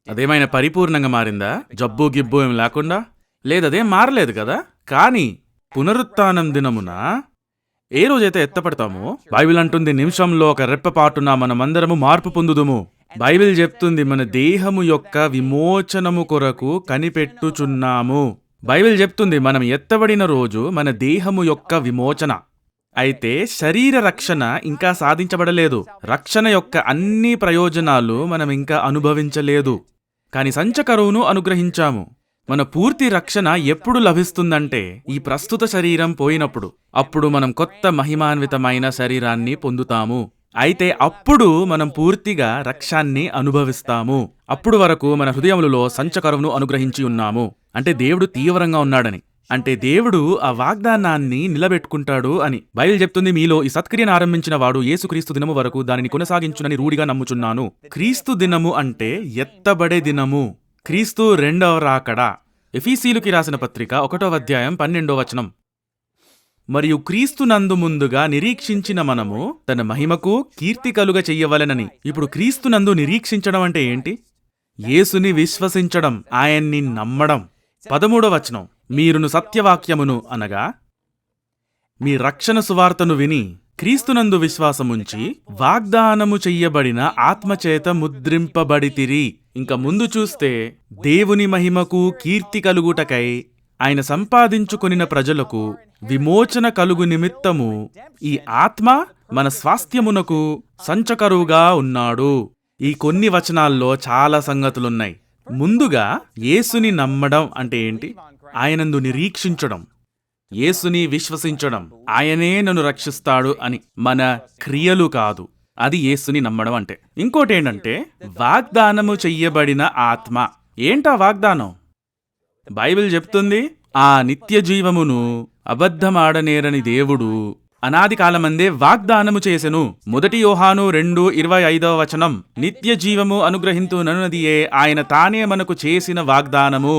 అదేమైనా పరిపూర్ణంగా మారిందా? జబ్బు గిబ్బు ఏం లేకుండా? లేదదేం మారలేదు కదా. కానీ పునరుత్థానం దినమున ఏ రోజైతే ఎత్తపడతామో, బైబిల్ అంటుంది నిమిషంలో ఒక రెప్పపాటున మనమందరము మార్పు పొందుదుము. బైబిల్ చెప్తుంది మన దేహము యొక్క విమోచనము కొరకు కనిపెట్టుచున్నాము. బైబిల్ చెప్తుంది మనం ఎత్తబడిన రోజు మన దేహము యొక్క విమోచన. అయితే శరీర రక్షణ ఇంకా సాధించబడలేదు. రక్షణ యొక్క అన్ని ప్రయోజనాలు మనం ఇంకా అనుభవించలేదు. కాని సంచకరువును అనుగ్రహించాము. మన పూర్తి రక్షణ ఎప్పుడు లభిస్తుందంటే ఈ ప్రస్తుత శరీరం పోయినప్పుడు. అప్పుడు మనం కొత్త మహిమాన్వితమైన శరీరాన్ని పొందుతాము. అయితే అప్పుడు మనం పూర్తిగా రక్షాన్ని అనుభవిస్తాము. అప్పుడు వరకు మన హృదయములలో సంచకరువును అనుగ్రహించి ఉన్నాము. అంటే దేవుడు తీవ్రంగా ఉన్నాడని, అంటే దేవుడు ఆ వాగ్దానాన్ని నిలబెట్టుకుంటాడు అని. బైబిల్ చెప్తుంది, మీలో ఈ సత్క్రియను ఆరంభించిన వాడు యేసుక్రీస్తు దినము వరకు దానిని కొనసాగించునని రూఢిగా నమ్ముచున్నాను. క్రీస్తు దినము అంటే ఎత్తబడే దినము, క్రీస్తు రెండవ రాకడ. ఎఫీసీయులకి రాసిన పత్రిక 1వ అధ్యాయం 12వ వచనం. మరియు క్రీస్తునందు ముందుగా నిరీక్షించిన మనము తన మహిమకు కీర్తి కలుగ చెయ్యవలెనని. ఇప్పుడు క్రీస్తునందు నిరీక్షించడం అంటే ఏంటి? యేసుని విశ్వసించడం, ఆయన్ని నమ్మడం. 13వ వచనం, మీరును సత్యవాక్యమును అనగా మీ రక్షణ సువార్తను విని క్రీస్తునందు విశ్వాసముంచి వాగ్దానము చెయ్యబడిన ఆత్మచేత ముద్రింపబడితిరి. ఇంక ముందు చూస్తే దేవుని మహిమకు కీర్తి కలుగుటకై ఆయన సంపాదించుకొనిన ప్రజలకు విమోచన కలుగు నిమిత్తము ఈ ఆత్మ మన స్వాస్థ్యమునకు సంచకరువుగా ఉన్నాడు. ఈ కొన్ని వచనాల్లో చాలా సంగతులున్నాయి. ముందుగా యేసుని నమ్మడం అంటే ఏంటి? ఆయనందు నిరీక్షించడం, యేసుని విశ్వసించడం, ఆయనే నన్ను రక్షిస్తాడు అని. మన క్రియలు కాదు, అది యేసుని నమ్మడం అంటే. ఇంకోటేంటంటే వాగ్దానము చెయ్యబడిన ఆత్మ. ఏంటా వాగ్దానం? బైబిల్ చెప్తుంది, ఆ నిత్య జీవమును అబద్ధమాడనేరని దేవుడు అనాది కాలమందే వాగ్దానము చేసెను. 1 యోహాను 2:25 వచనం, నిత్య జీవము అనుగ్రహింతునన్నదియే ఆయన తానే మనకు చేసిన వాగ్దానము.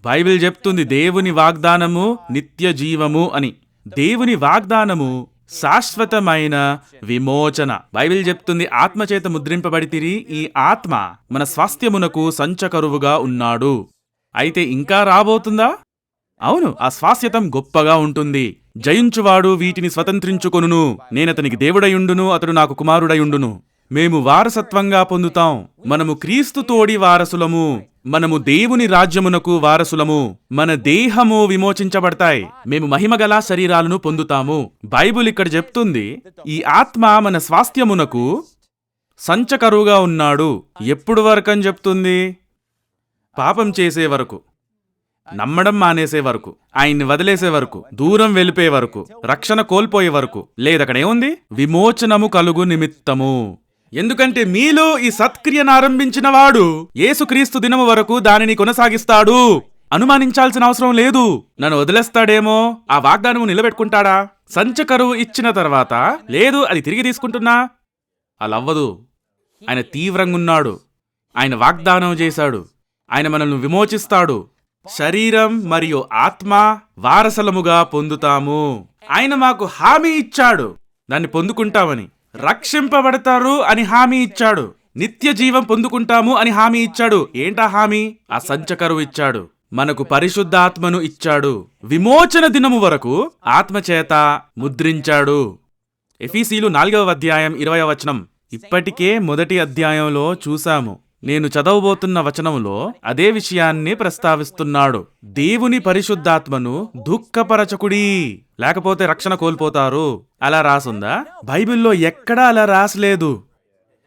బైబిల్ చెప్తుంది దేవుని వాగ్దానము నిత్య జీవము అని. దేవుని వాగ్దానము శాశ్వతమైన విమోచన. బైబిల్ చెప్తుంది ఆత్మచేత ముద్రింపబడితిరి. ఈ ఆత్మ మన స్వాస్థ్యమునకు సంచకరువుగా ఉన్నాడు. అయితే ఇంకా రాబోతుందా? అవును, ఆ స్వాస్థ్యతం గొప్పగా ఉంటుంది. జయించువాడు వీటిని స్వతంత్రించుకొనును, నేనతనికి దేవుడయుండును, అతడు నాకు కుమారుడయుండును. మేము వారసత్వంగా పొందుతాం. మనము క్రీస్తు తోడి వారసులము. మనము దేవుని రాజ్యమునకు వారసులము. మన దేహము విమోచించబడతాయి. మేము మహిమగల శరీరాలను పొందుతాము. బైబిల్ ఇక్కడ చెప్తుంది ఈ ఆత్మ మన స్వాస్థ్యమునకు సంచకరువుగా ఉన్నాడు. ఎప్పుడు వరకని చెప్తుంది? పాపం చేసే వరకు, నమ్మడం మానేసే వరకు, ఆయన్ని వదిలేసే వరకు, దూరం వెళ్ళిపోయే వరకు, రక్షణ కోల్పోయే వరకు. లేదక్కడ ఏముంది? విమోచనము కలుగు నిమిత్తము. ఎందుకంటే మీలో ఈ సత్క్రియను ఆరంభించిన వాడు యేసుక్రీస్తు దినము వరకు దానిని కొనసాగిస్తాడు. అనుమానించాల్సిన అవసరం లేదు. నన్ను వదిలేస్తాడేమో, ఆ వాగ్దానము నిలబెట్టుకుంటాడా? సంచకరువు ఇచ్చిన తర్వాత లేదు అది తిరిగి తీసుకుంటున్నా, అలా అవ్వదు. ఆయన తీవ్రంగా ఉన్నాడు. ఆయన వాగ్దానం చేశాడు. ఆయన మనల్ని విమోచిస్తాడు. శరీరం మరియు ఆత్మ వారసలముగా పొందుతాము. ఆయన మాకు హామీ ఇచ్చాడు, దాన్ని పొందుకుంటామని. రక్షింపబడతారు అని హామీ ఇచ్చాడు. నిత్య జీవం పొందుకుంటాము అని హామీ ఇచ్చాడు. ఏంటా హామీ? ఆ సంచకరువు ఇచ్చాడు. మనకు పరిశుద్ధాత్మను ఇచ్చాడు. విమోచన దినము వరకు ఆత్మచేత ముద్రించాడు. ఎఫీసీలు 4వ అధ్యాయం 20వ వచనం. ఇప్పటికే 1వ అధ్యాయంలో చూశాము. నేను చదవబోతున్న వచనంలో అదే విషయాన్ని ప్రస్తావిస్తున్నాడు. దేవుని పరిశుద్ధాత్మను దుఃఖపరచకుడి, లేకపోతే రక్షణ కోల్పోతారు. అలా రాసుందా? బైబిల్లో ఎక్కడా అలా రాసలేదు.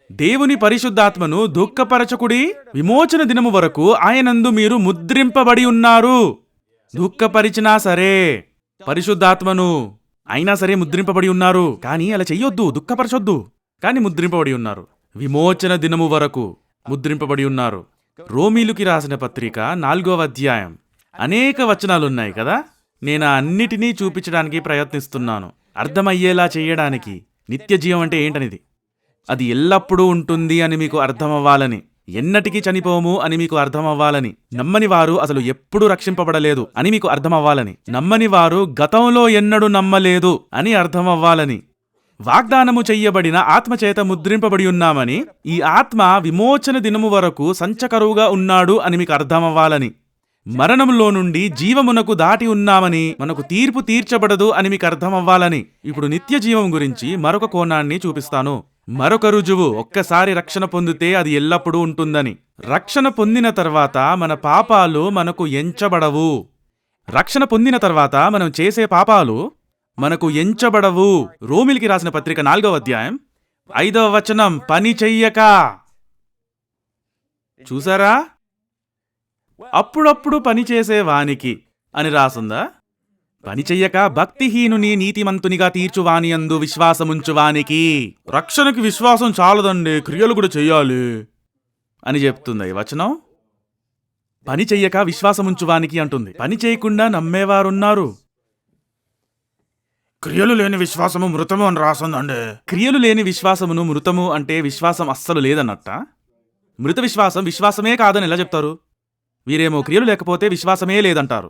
దేవుని పరిశుద్ధాత్మను దుఃఖపరచకుడి, విమోచన దినము వరకు ఆయనందు మీరు ముద్రింపబడి ఉన్నారు. దుఃఖపరిచినా సరే, పరిశుద్ధాత్మను అయినా సరే ముద్రింపబడి ఉన్నారు. కానీ అలా చెయ్యొద్దు, దుఃఖపరచొద్దు. కానీ ముద్రింపబడి ఉన్నారు. విమోచన దినము వరకు ముద్రింపబడి ఉన్నారు. రోమీలుకి రాసిన పత్రిక 4వ అధ్యాయం. అనేక వచనాలున్నాయి కదా. నేను అన్నిటినీ చూపించడానికి ప్రయత్నిస్తున్నాను, అర్థమయ్యేలా చేయడానికి. నిత్య జీవం అంటే ఏంటనేది, అది ఎల్లప్పుడూ ఉంటుంది అని మీకు అర్థమవ్వాలని, ఎన్నటికీ చనిపోము అని మీకు అర్థమవ్వాలని, నమ్మని వారు అసలు ఎప్పుడూ రక్షింపబడలేదు అని మీకు అర్థమవ్వాలని, నమ్మని వారు గతంలో ఎన్నడూ నమ్మలేదు అని అర్థమవ్వాలని, వాగ్దానము చెయ్యబడిన ఆత్మచేత ముద్రింపబడి ఉన్నామని, ఈ ఆత్మ విమోచన దినము వరకు సంచకరువుగా ఉన్నాడు అని మీకు అర్థమవ్వాలని, మరణంలో నుండి జీవమునకు దాటి ఉన్నామని, మనకు తీర్పు తీర్చబడదు అని మీకు అర్థమవ్వాలని. ఇప్పుడు నిత్య జీవం గురించి మరొక కోణాన్ని చూపిస్తాను. మరొక రుజువు, ఒక్కసారి రక్షణ పొందితే అది ఎల్లప్పుడూ ఉంటుందని. రక్షణ పొందిన తర్వాత మన పాపాలు మనకు ఎంచబడవు. రక్షణ పొందిన తర్వాత మనం చేసే పాపాలు మనకు ఎంచబడవు. రోమిలికి రాసిన పత్రిక 4వ అధ్యాయం 5వ వచనం, పని చెయ్యక. చూసారా, అప్పుడప్పుడు పని చేసే వానికి అని రాసుందా? పని చెయ్యక భక్తిహీనుని నీతిమంతునిగా తీర్చువాని యందు విశ్వాసముంచువానికి. రక్షణకి విశ్వాసం చాలదండి, క్రియలు కూడా చెయ్యాలి అని చెప్తుంది ఈ వచనం. పని చెయ్యక విశ్వాసముంచువానికి అంటుంది. పని చేయకుండా నమ్మేవారున్నారు. క్రియలు లేని విశ్వాసము మృతము అని రాసుందండి. క్రియలు లేని విశ్వాసమును మృతము అంటే విశ్వాసం అస్సలు లేదన్నట్ట. మృత విశ్వాసం విశ్వాసమే కాదని ఎలా చెప్తారు? వీరేమో క్రియలు లేకపోతే విశ్వాసమే లేదంటారు.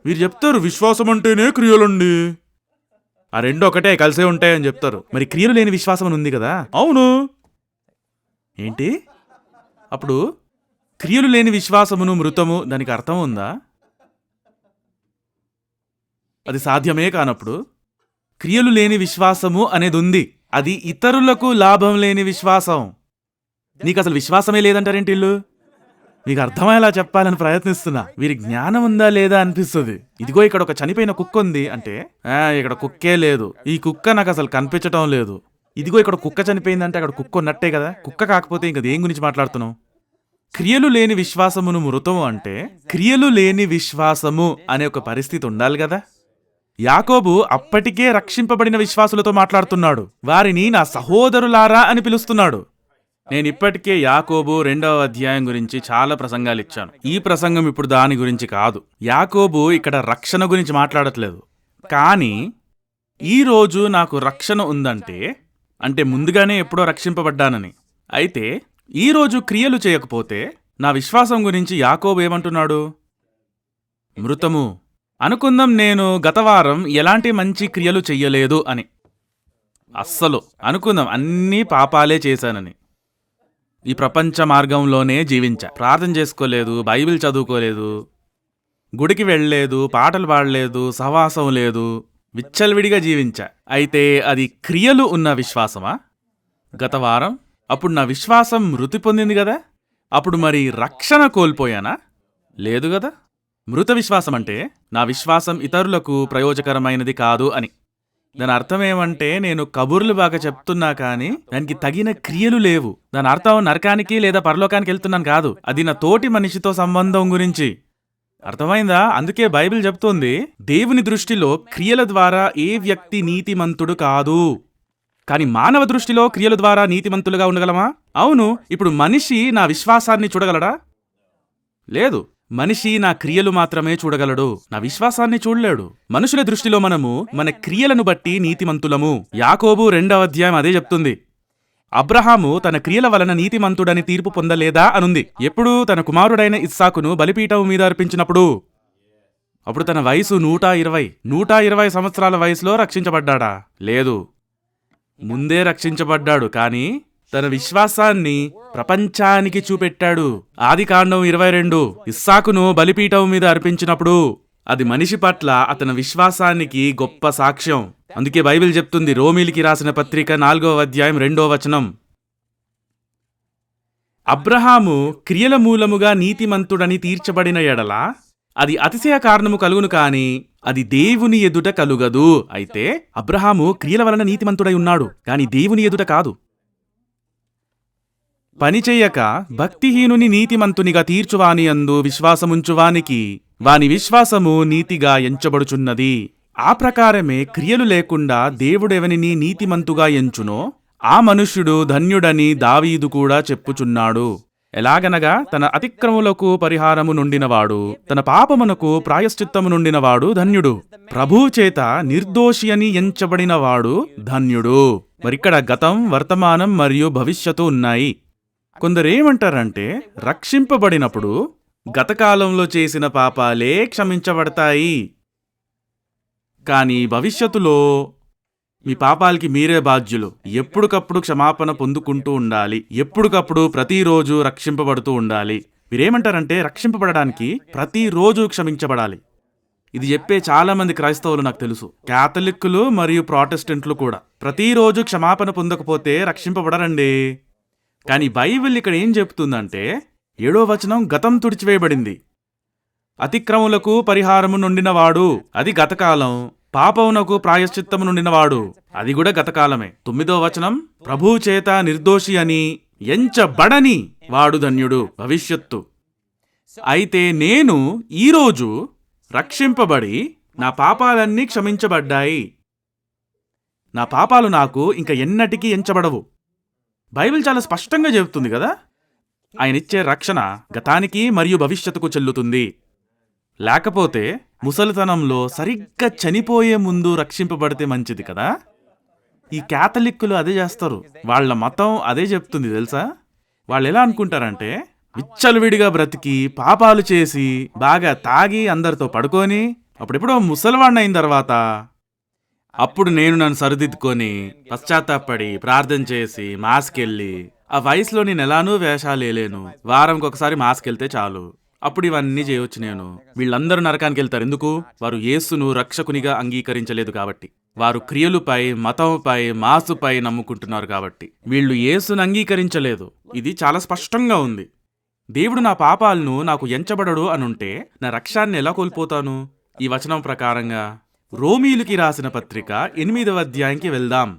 వీరు చెప్తారు విశ్వాసం అంటేనే క్రియలండి, ఆ రెండు ఒకటే కలిసే ఉంటాయని చెప్తారు. మరి క్రియలు లేని విశ్వాసం అని ఉంది కదా. అవును, ఏంటి అప్పుడు క్రియలు లేని విశ్వాసమును మృతము, దానికి అర్థం ఉందా? అది సాధ్యమే కానప్పుడు క్రియలు లేని విశ్వాసము అనేది ఉంది. అది ఇతరులకు లాభం లేని విశ్వాసం. నీకు అసలు విశ్వాసమే లేదంటారేంటి ఇల్లు? మీకు అర్థమయ్యేలా చెప్పాలని ప్రయత్నిస్తున్నా. వీరి జ్ఞానం ఉందా లేదా అనిపిస్తుంది. ఇదిగో ఇక్కడ ఒక చనిపోయిన కుక్క ఉంది అంటే, ఇక్కడ కుక్కే లేదు, ఈ కుక్క నాకు అసలు కనిపించటం లేదు. ఇదిగో ఇక్కడ కుక్క చనిపోయిందంటే అక్కడ కుక్క ఉన్నట్టే కదా. కుక్క కాకపోతే ఇంకా దేని గురించి మాట్లాడుతున్నావు? క్రియలు లేని విశ్వాసమును మృతము అంటే క్రియలు లేని విశ్వాసము అనే ఒక పరిస్థితి ఉండాలి కదా. యాకోబు అప్పటికే రక్షింపబడిన విశ్వాసులతో మాట్లాడుతున్నాడు. వారిని నా సహోదరులారా అని పిలుస్తున్నాడు. నేను ఇప్పటికే యాకోబు 2వ అధ్యాయం గురించి చాలా ప్రసంగాలు ఇచ్చాను. ఈ ప్రసంగం ఇప్పుడు దాని గురించి కాదు. యాకోబు ఇక్కడ రక్షణ గురించి మాట్లాడట్లేదు. కానీ ఈరోజు నాకు రక్షణ ఉందంటే, అంటే ముందుగానే ఎప్పుడో రక్షింపబడ్డానని. అయితే ఈరోజు క్రియలు చేయకపోతే నా విశ్వాసం గురించి యాకోబు ఏమంటున్నాడు? మృతము. అనుకుందాం నేను గత వారం ఎలాంటి మంచి క్రియలు చెయ్యలేదు అని. అస్సలు అనుకుందాం అన్నీ పాపాలే చేశానని. ఈ ప్రపంచ మార్గంలోనే జీవించా. ప్రార్థన చేసుకోలేదు, బైబిల్ చదువుకోలేదు, గుడికి వెళ్ళలేదు, పాటలు పాడలేదు, సహవాసం లేదు, విచ్చలవిడిగా జీవించా. అయితే అది క్రియలు ఉన్న విశ్వాసమా? గత వారం అప్పుడు నా విశ్వాసం మృతి పొందింది కదా. అప్పుడు మరి రక్షణ కోల్పోయానా? లేదు కదా. మృత విశ్వాసం అంటే నా విశ్వాసం ఇతరులకు ప్రయోజకరమైనది కాదు అని. దాని అర్థం ఏమంటే, నేను కబుర్లు బాగా చెప్తున్నా కానీ దానికి తగిన క్రియలు లేవు. దాని అర్థం నరకానికి లేదా పరలోకానికి వెళ్తున్నాను కాదు. అది నా తోటి మనిషితో సంబంధం గురించి. అర్థమైందా? అందుకే బైబిల్ చెప్తోంది, దేవుని దృష్టిలో క్రియల ద్వారా ఏ వ్యక్తి నీతిమంతుడు కాదు. కానీ మానవ దృష్టిలో క్రియల ద్వారా నీతిమంతులుగా ఉండగలమా? అవును. ఇప్పుడు మనిషి నా విశ్వాసాన్ని చూడగలడా? లేదు. మనిషి నా క్రియలు మాత్రమే చూడగలడు, నా విశ్వాసాన్ని చూడలేడు. మనుషుల దృష్టిలో మనము మన క్రియలను బట్టి నీతిమంతులము. యాకోబు 2వ అధ్యాయం అదే చెప్తుంది. అబ్రహాము తన క్రియల వలన నీతిమంతుడని తీర్పు పొందలేదా అనుంది. ఎప్పుడు? తన కుమారుడైన ఇస్సాకును బలిపీఠం మీద అర్పించినప్పుడు. అప్పుడు తన వయసు 120 సంవత్సరాల వయసులో రక్షించబడ్డాడా? లేదు, ముందే రక్షించబడ్డాడు. కానీ తన విశ్వాసాన్ని ప్రపంచానికి చూపెట్టాడు. ఆదికాండం 22 ఇస్సాకును బలిపీఠం మీద అర్పించినప్పుడు అది మనిషి పట్ల అతని విశ్వాసానికి గొప్ప సాక్ష్యం. అందుకే బైబిల్ చెప్తుంది, రోమీలికి రాసిన పత్రిక 4వ అధ్యాయం 2వ వచనం, అబ్రహాము క్రియల మూలముగా నీతిమంతుడని తీర్చబడిన ఎడల అది అతిశయ కారణము కలుగును, కాని అది దేవుని ఎదుట కలుగదు. అయితే అబ్రహాము క్రియల వలన నీతిమంతుడై ఉన్నాడు, కాని దేవుని ఎదుట కాదు. పని చెయ్యక భక్తిహీనుని నీతిమంతునిగా తీర్చువాని యందు విశ్వాసముంచువానికి వాని విశ్వాసము నీతిగా ఎంచబడుచున్నది. ఆ ప్రకారమే క్రియలు లేకుండా దేవుడెవనిని నీతిమంతుగా ఎంచునో ఆ మనుష్యుడు ధన్యుడని దావీదు కూడా చెప్పుచున్నాడు. ఎలాగనగా తన అతిక్రములకు పరిహారము నుండినవాడు, తన పాపమునకు ప్రాయశ్చిత్తము నుండినవాడు ధన్యుడు. ప్రభువు చేత నిర్దోషి అని ఎంచబడినవాడు ధన్యుడు. మరిక్కడ గతం, వర్తమానం మరియు భవిష్యత్తు ఉన్నాయి. కొందరేమంటారంటే రక్షింపబడినప్పుడు గతకాలంలో చేసిన పాపాలే క్షమించబడతాయి, కానీ భవిష్యత్తులో మీ పాపాలకి మీరే బాధ్యులు. ఎప్పటికప్పుడు క్షమాపణ పొందుకుంటూ ఉండాలి. ఎప్పటికప్పుడు ప్రతిరోజు రక్షింపబడుతూ ఉండాలి. మీరేమంటారంటే రక్షింపబడడానికి ప్రతిరోజు క్షమించబడాలి. ఇది చెప్పే చాలా మంది క్రైస్తవులు నాకు తెలుసు, క్యాథలిక్కులు మరియు ప్రాటెస్టెంట్లు కూడా. ప్రతిరోజు క్షమాపణ పొందకపోతే రక్షింపబడరండి. కానీ బైబిల్ ఇక్కడ ఏం చెప్తుందంటే 7వ వచనం గతం తుడిచివేయబడింది. అతిక్రములకు పరిహారము నుండినవాడు, అది గతకాలం. పాపమునకు ప్రాయశ్చిత్తము నుండినవాడు, అది కూడా గతకాలమే. 9వ వచనం ప్రభువు చేత నిర్దోషి అని ఎంచబడని వాడు ధన్యుడు, భవిష్యత్తు. అయితే నేను ఈరోజు రక్షింపబడి నా పాపాలన్నీ క్షమించబడ్డాయి. నా పాపాలు నాకు ఇంక ఎన్నటికీ ఎంచబడవు. బైబిల్ చాలా స్పష్టంగా చెబుతుంది కదా. ఆయన ఇచ్చే రక్షణ గతానికి మరియు భవిష్యత్తుకు చెల్లుతుంది. లేకపోతే ముసలితనంలో సరిగ్గా చనిపోయే ముందు రక్షింపబడితే మంచిది కదా. ఈ క్యాథలిక్కులు అదే చేస్తారు. వాళ్ళ మతం అదే చెప్తుంది తెలుసా. వాళ్ళు ఎలా అనుకుంటారంటే విచ్చలవిడిగా బ్రతికి పాపాలు చేసి బాగా తాగి అందరితో పడుకొని అప్పుడెప్పుడో ముసలివాడిని అయిన తర్వాత అప్పుడు నేను నన్ను సరిదిద్దుకొని పశ్చాత్తాపడి ప్రార్థన చేసి మాస్కెళ్ళి, ఆ వయసులో నేను ఎలానూ వేషాలు వేయలేను, వారంకి ఒకసారి మాస్కెళ్తే చాలు, అప్పుడు ఇవన్నీ చేయొచ్చు నేను. వీళ్ళందరూ నరకానికి వెళ్తారు. ఎందుకు? వారు యేసును రక్షకునిగా అంగీకరించలేదు కాబట్టి. వారు క్రియలుపై, మతంపై, మాసుపై నమ్ముకుంటున్నారు కాబట్టి. వీళ్ళు యేసును అంగీకరించలేదు. ఇది చాలా స్పష్టంగా ఉంది. దేవుడు నా పాపాలను నాకు ఎంచబడడు అనుంటే నా రక్షాన్ని ఎలా కోల్పోతాను? ఈ వచనం ప్రకారంగా రోమీయులకి రాసిన పత్రిక 8వ అధ్యాయంకి వెళ్దాం.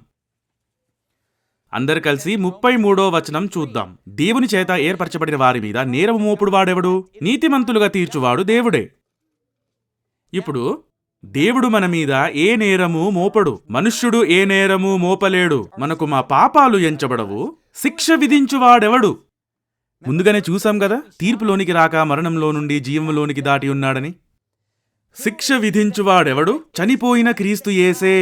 అందరు కలిసి 33వ వచనం చూద్దాం. దేవుని చేత ఏర్పరచబడిన వారి మీద నేరము మోపుడు వాడెవడు? నీతిమంతులుగా తీర్చువాడు దేవుడే. ఇప్పుడు దేవుడు మన మీద ఏ నేరము మోపడు. మనుష్యుడు ఏ నేరము మోపలేడు. మనకు మా పాపాలు ఎంచబడవు. శిక్ష విధించువాడెవడు? ముందుగానే చూసాం కదా, తీర్పులోనికి రాక మరణంలో నుండి జీవంలోనికి దాటి ఉన్నాడని. శిక్ష విధించువాడెవడు? చనిపోయిన క్రీస్తు యేసే.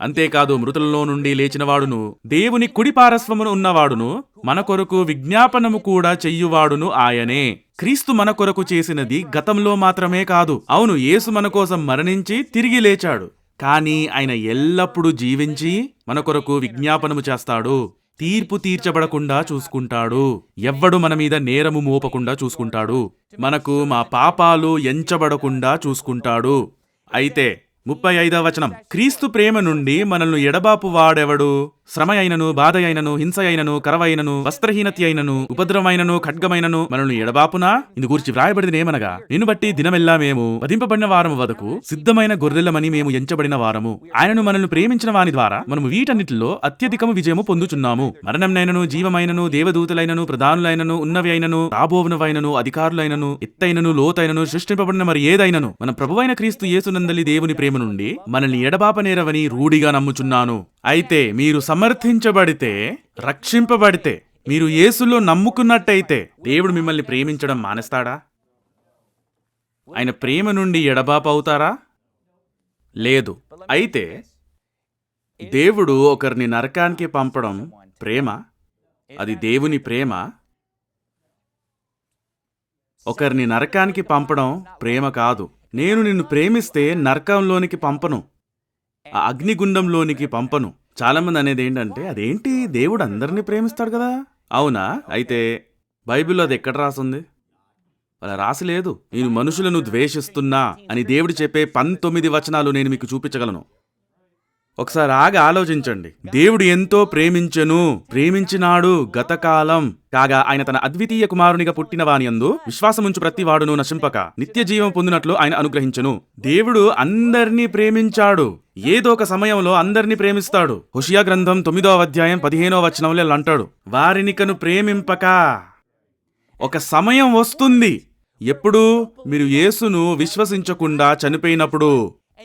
అంతేకాదు, మృతులలో నుండి లేచినవాడును, దేవుని కుడి పార్శ్వమున ఉన్నవాడును, మన కొరకు విజ్ఞాపనము కూడా చెయ్యువాడును ఆయనే. క్రీస్తు మన కొరకు చేసినది గతంలో మాత్రమే కాదు. అవును, యేసు మన కోసం మరణించి తిరిగి లేచాడు. కానీ ఆయన ఎల్లప్పుడూ జీవించి మన కొరకు విజ్ఞాపనము చేస్తాడు. తీర్పు తీర్చబడకుండా చూసుకుంటాడు. ఎవ్వడు మన మీద నేరము మోపకుండా చూసుకుంటాడు. మనకు మా పాపాలు ఎంచబడకుండా చూసుకుంటాడు. అయితే 35వ వచనం, క్రీస్తు ప్రేమ నుండి మనల్ని ఎడబాపు వాడెవడు? శ్రమ అయినను, బాధ అయినను, హింస అయినను, కరవైనను, వస్త్రహీనత అయినను, ఉపద్రవమైనను, ఖడ్గమైనను మనల్ని ఎడబాపునా? ఇందు గురించి వ్రాయబడినది ఏమనగా, నిన్ను బట్టి దినమెల్లా మేము వధింపబడిన వారము వదకు సిద్ధమైన గొర్రెలమని మేము ఎంచబడిన వారము. ఆయనను మనల్ని ప్రేమించిన వాని ద్వారా మనము వీటన్నిటిలో అత్యధికము విజయము పొందుచున్నాము. మరణంనైనను, జీవమైనను, దేవదూతలైనను, ప్రధానులైనను, ఉన్నవి అయినను, రాబోవునవైనను, అధికారులైనను, ఎత్తైనను, లోతైనను, సృష్టింపబడిన మరి ఏదైనను మన ప్రభువైన క్రీస్తు యేసునందలి దేవుని ప్రేమ నుండి మనల్ని ఎడబాపనేరవని రూఢిగా నమ్ముచున్నాను. అయితే మీరు సమర్థించబడితే, రక్షింపబడితే, మీరు యేసులో నమ్ముకున్నట్టయితే దేవుడు మిమ్మల్ని ప్రేమించడం మానేస్తాడా? ఆయన ప్రేమ నుండి ఎడబాపు అవుతారా? లేదు. అయితే దేవుడు ఒకరిని నరకానికి పంపడం ప్రేమ? అది దేవుని ప్రేమ. ఒకరిని నరకానికి పంపడం ప్రేమ కాదు. నేను నిన్ను ప్రేమిస్తే నరకంలోనికి పంపను, ఆ అగ్నిగుండంలోనికి పంపను. చాలా మంది అనేది ఏంటంటే, అదేంటి దేవుడు అందరినీ ప్రేమిస్తాడు కదా. అవునా? అయితే బైబిల్లో అది ఎక్కడ రాసుంది? అలా రాసిలేదు. నేను మనుషులను ద్వేషిస్తున్నా అని దేవుడు చెప్పే 19 వచనాలు నేను మీకు చూపించగలను. ఒకసారి ఆగి ఆలోచించండి. దేవుడు ఎంతో ప్రేమించినాడు గతకాలం కాగా ఆయన తన అద్వితీయ కుమారునిగా పుట్టిన వానియందు విశ్వాసముంచు ప్రతి వాడును నశింపక నిత్య జీవం పొందినట్లు ఆయన అనుగ్రహించెను. దేవుడు అందరినీ ప్రేమించాడు. ఏదో ఒక సమయంలో అందరినీ ప్రేమిస్తాడు. హోషియా గ్రంథం 9వ అధ్యాయం 15వ వచనంలో ఇలా అంటాడు, వారినికను ప్రేమింపక. ఒక సమయం వస్తుంది, ఎప్పుడు? మీరు యేసును విశ్వసించకుండా చనిపోయినప్పుడు.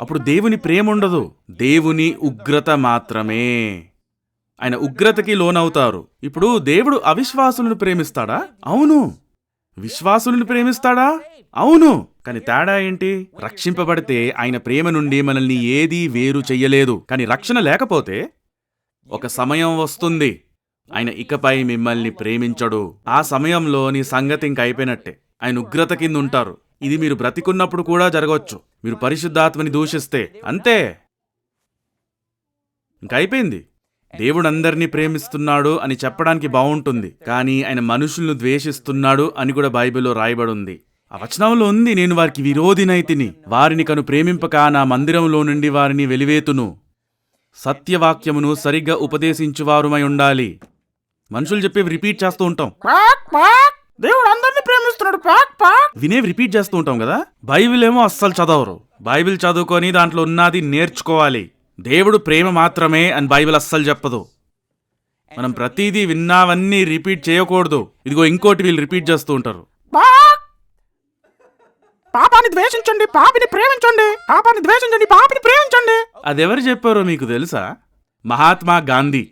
అప్పుడు దేవుని ప్రేమ ఉండదు, దేవుని ఉగ్రత మాత్రమే. ఆయన ఉగ్రతకి లోనవుతారు. ఇప్పుడు దేవుడు అవిశ్వాసులను ప్రేమిస్తాడా? అవును. విశ్వాసులను ప్రేమిస్తాడా? అవును. కానీ తేడా ఏంటి? రక్షింపబడితే ఆయన ప్రేమ నుండి మనల్ని ఏదీ వేరు చెయ్యలేదు. కానీ రక్షణ లేకపోతే ఒక సమయం వస్తుంది, ఆయన ఇకపై మిమ్మల్ని ప్రేమించడు. ఆ సమయంలో నీ సంగతి ఇంక అయిపోయినట్టే. ఆయన ఉగ్రత కింద ఉంటారు. ఇది మీరు బ్రతికున్నప్పుడు కూడా జరగవచ్చు. మీరు పరిశుద్ధాత్మని దూషిస్తే అంతే, ఇంకైపోయింది. దేవుడు అందరినీ ప్రేమిస్తున్నాడు అని చెప్పడానికి బాగుంటుంది, కానీ ఆయన మనుషులను ద్వేషిస్తున్నాడు అని కూడా బైబిల్లో రాయబడి ఉంది. ఆ వచనంలో ఉంది, నేను వారికి విరోధినైతిని, వారిని కను ప్రేమింపక నా మందిరంలో నుండి వారిని వెలివేతును. సత్యవాక్యమును సరిగ్గా ఉపదేశించువారుమై ఉండాలి. మనుషులు చెప్పేవి రిపీట్ చేస్తూ ఉంటాం. దేవుడు అందరినీ ప్రేమిస్తున్నాడు, వినేవి రిపీట్ చేస్తూ ఉంటాం కదా. బైబిల్ ఏమో అస్సలు చదవరు. బైబిల్ చదువుకొని దాంట్లో ఉన్నది నేర్చుకోవాలి. దేవుడు ప్రేమ మాత్రమే అని బైబిల్ అస్సలు చెప్పదు. మనం ప్రతిదీ విన్నావన్నీ రిపీట్ చేయకూడదు. ఇదిగో ఇంకోటి వీళ్ళు రిపీట్ చేస్తూ ఉంటారు, పాపాన్ని ద్వేషించండి, పాపిని ప్రేమించండి, పాపాన్ని ద్వేషించండి, పాపిని ప్రేమించండి. అదెవరు చెప్పారో మీకు తెలుసా? మహాత్మా గాంధీ.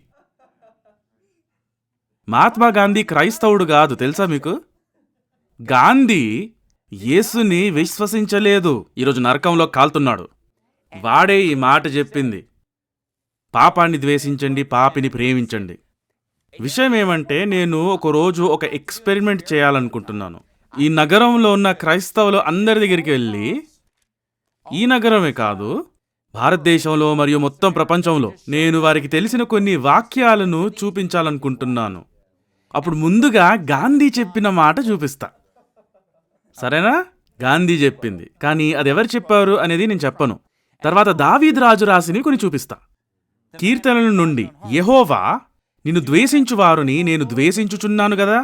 మహాత్మా గాంధీ క్రైస్తవుడు కాదు, తెలుసా మీకు? గాంధీ యేసుని విశ్వసించలేదు. ఈరోజు నరకంలో కాలుతున్నాడు. వాడే ఈ మాట చెప్పింది, పాపాన్ని ద్వేషించండి, పాపిని ప్రేమించండి. విషయం ఏమంటే, నేను ఒకరోజు ఒక ఎక్స్పెరిమెంట్ చేయాలనుకుంటున్నాను. ఈ నగరంలో ఉన్న క్రైస్తవులు అందరి దగ్గరికి వెళ్ళి, ఈ నగరమే కాదు భారతదేశంలో మరియు మొత్తం ప్రపంచంలో నేను వారికి తెలిసిన కొన్ని వాక్యాలను చూపించాలనుకుంటున్నాను. అప్పుడు ముందుగా గాంధీ చెప్పిన మాట చూపిస్తా, సరేనా? గాంధీ చెప్పింది, కానీ అది ఎవరు చెప్పారు అనేది నేను చెప్పను. తర్వాత దావీదు రాజు రాసిని కొన్ని చూపిస్తా. కీర్తనల నుండి, యెహోవా నిన్ను ద్వేషించువారిని నేను ద్వేషించుచున్నాను కదా,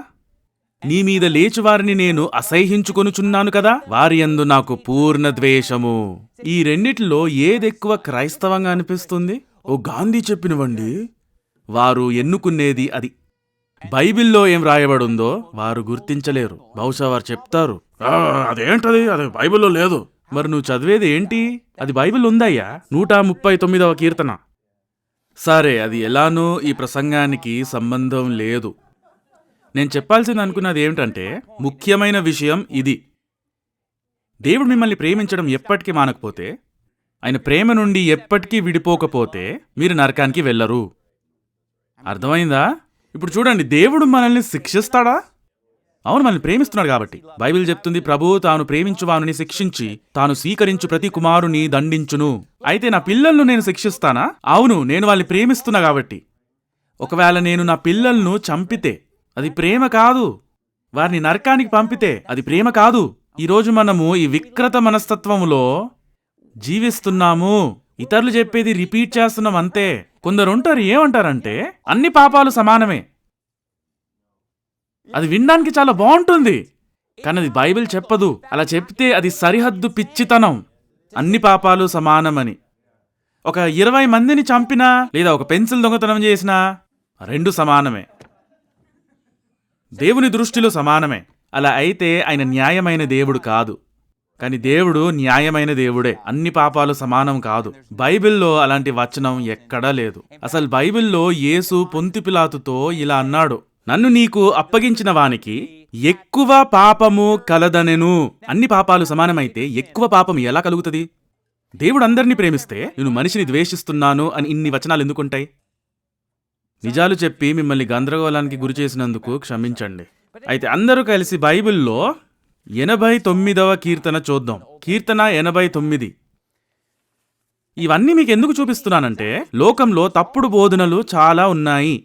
నీ మీద లేచువారిని నేను అసహ్యించుకొనుచున్నాను కదా, వారి యందు నాకు పూర్ణ ద్వేషము. ఈ రెండిట్లో ఏదెక్కువ క్రైస్తవంగా అనిపిస్తుంది? ఓ గాంధీ చెప్పినవండి. వారు ఎన్నుకునేది అది. బైబిల్లో ఏం రాయబడుందో వారు గుర్తించలేరు. బహుశా వారు చెప్తారు, అదేంటది, అది బైబిల్లో లేదు. మరి నువ్వు చదివేది ఏంటి? అది బైబిల్ ఉందయ్యా, 139వ కీర్తన. సరే, అది ఎలానో ఈ ప్రసంగానికి సంబంధం లేదు. నేను చెప్పాల్సింది అనుకున్నది ఏమిటంటే, ముఖ్యమైన విషయం ఇది. దేవుడు మిమ్మల్ని ప్రేమించడం ఎప్పటికీ మానకపోతే, ఆయన ప్రేమ నుండి ఎప్పటికీ విడిపోకపోతే మీరు నరకానికి వెళ్ళరు. అర్థమైందా? ఇప్పుడు చూడండి, దేవుడు మనల్ని శిక్షిస్తాడా? అవును, మనల్ని ప్రేమిస్తున్నాడు కాబట్టి. బైబిల్ చెప్తుంది, ప్రభువు తాను ప్రేమించువానిని శిక్షించి తాను స్వీకరించు ప్రతి కుమారుని దండించును. అయితే నా పిల్లలను నేను శిక్షిస్తానా? అవును, నేను వాళ్ళని ప్రేమిస్తున్నా కాబట్టి. ఒకవేళ నేను నా పిల్లలను చంపితే అది ప్రేమ కాదు. వారిని నరకానికి పంపితే అది ప్రేమ కాదు. ఈరోజు మనము ఈ వికృత మనస్తత్వంలో జీవిస్తున్నాము. ఇతరులు చెప్పేది రిపీట్ చేస్తున్నాం అంతే. కొందరుంటారు, ఏమంటారంటే అన్ని పాపాలు సమానమే. అది వినడానికి చాలా బాగుంటుంది, కానీ అది బైబిల్ చెప్పదు. అలా చెప్తే అది సరిహద్దు పిచ్చితనం. అన్ని పాపాలు సమానమని. ఒక 20 మందిని చంపినా లేదా ఒక పెన్సిల్ దొంగతనం చేసినా రెండు సమానమే, దేవుని దృష్టిలో సమానమే. అలా అయితే ఆయన న్యాయమైన దేవుడు కాదు. కానీ దేవుడు న్యాయమైన దేవుడే. అన్ని పాపాలు సమానం కాదు. బైబిల్లో అలాంటి వచనం ఎక్కడా లేదు. అసలు బైబిల్లో యేసు పొంతి పిలాతుతో ఇలా అన్నాడు, నన్ను నీకు అప్పగించిన వానికి ఎక్కువ పాపము కలదనెను. అన్ని పాపాలు సమానమైతే ఎక్కువ పాపం ఎలా కలుగుతుంది? దేవుడు అందరినీ ప్రేమిస్తే నేను మనిషిని ద్వేషిస్తున్నాను అని ఇన్ని వచనాలు ఎందుకుంటాయి? నిజాలు చెప్పి మిమ్మల్ని గందరగోళానికి గురి చేసినందుకు క్షమించండి. అయితే అందరూ కలిసి బైబిల్లో 89వ కీర్తన చూద్దాం. కీర్తన 89. ఇవన్నీ మీకు ఎందుకు చూపిస్తున్నానంటే, లోకంలో తప్పుడు బోధనలు చాలా ఉన్నాయి,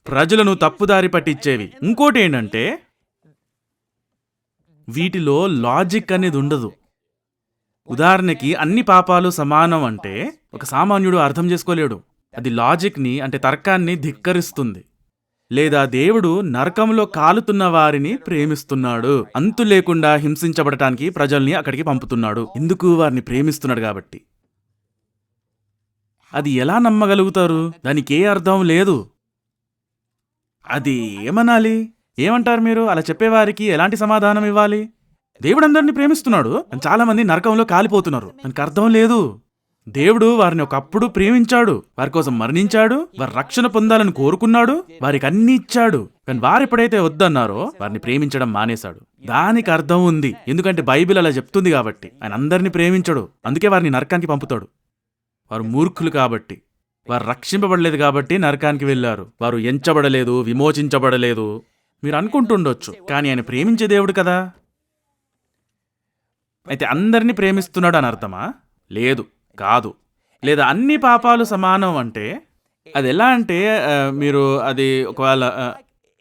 ప్రజలను తప్పుదారి పట్టించేవి. ఇంకోటి ఏంటంటే, వీటిలో లాజిక్ అనేది ఉండదు. ఉదాహరణకి అన్ని పాపాలు సమానం అంటే ఒక సామాన్యుడు అర్థం చేసుకోలేడు. అది లాజిక్ని అంటే తర్కాన్ని ధిక్కరిస్తుంది. లేదా దేవుడు నరకంలో కాలుతున్న వారిని ప్రేమిస్తున్నాడు, అంతు లేకుండా హింసించబడటానికి ప్రజల్ని అక్కడికి పంపుతున్నాడు. ఎందుకు? వారిని ప్రేమిస్తున్నాడు కాబట్టి. అది ఎలా నమ్మగలుగుతారు? దానికి ఏ అర్థం లేదు. అది ఏమనాలి? ఏమంటారు మీరు? అలా చెప్పేవారికి ఎలాంటి సమాధానం ఇవ్వాలి? దేవుడు అందరినీ ప్రేమిస్తున్నాడు, చాలా మంది నరకంలో కాలిపోతున్నారు, దానికి అర్థం లేదు. దేవుడు వారిని ఒకప్పుడు ప్రేమించాడు, వారి కోసం మరణించాడు, వారి రక్షణ పొందాలని కోరుకున్నాడు, వారికి అన్ని ఇచ్చాడు. కానీ వారు ఎప్పుడైతే వద్దన్నారో వారిని ప్రేమించడం మానేశాడు. దానికి అర్థం ఉంది, ఎందుకంటే బైబిల్ అలా చెప్తుంది కాబట్టి. ఆయన అందరినీ ప్రేమించడు, అందుకే వారిని నరకానికి పంపుతాడు. వారు మూర్ఖులు కాబట్టి, వారు రక్షింపబడలేదు కాబట్టి నరకానికి వెళ్ళారు. వారు ఎంచబడలేదు, విమోచించబడలేదు. మీరు అనుకుంటుండొచ్చు, కానీ ఆయన ప్రేమించే దేవుడు కదా. అయితే అందరినీ ప్రేమిస్తున్నాడు అని అర్థమా? లేదు, కాదు. లేదా అన్ని పాపాలు సమానం అంటే అది ఎలా అంటే మీరు అది ఒకవేళ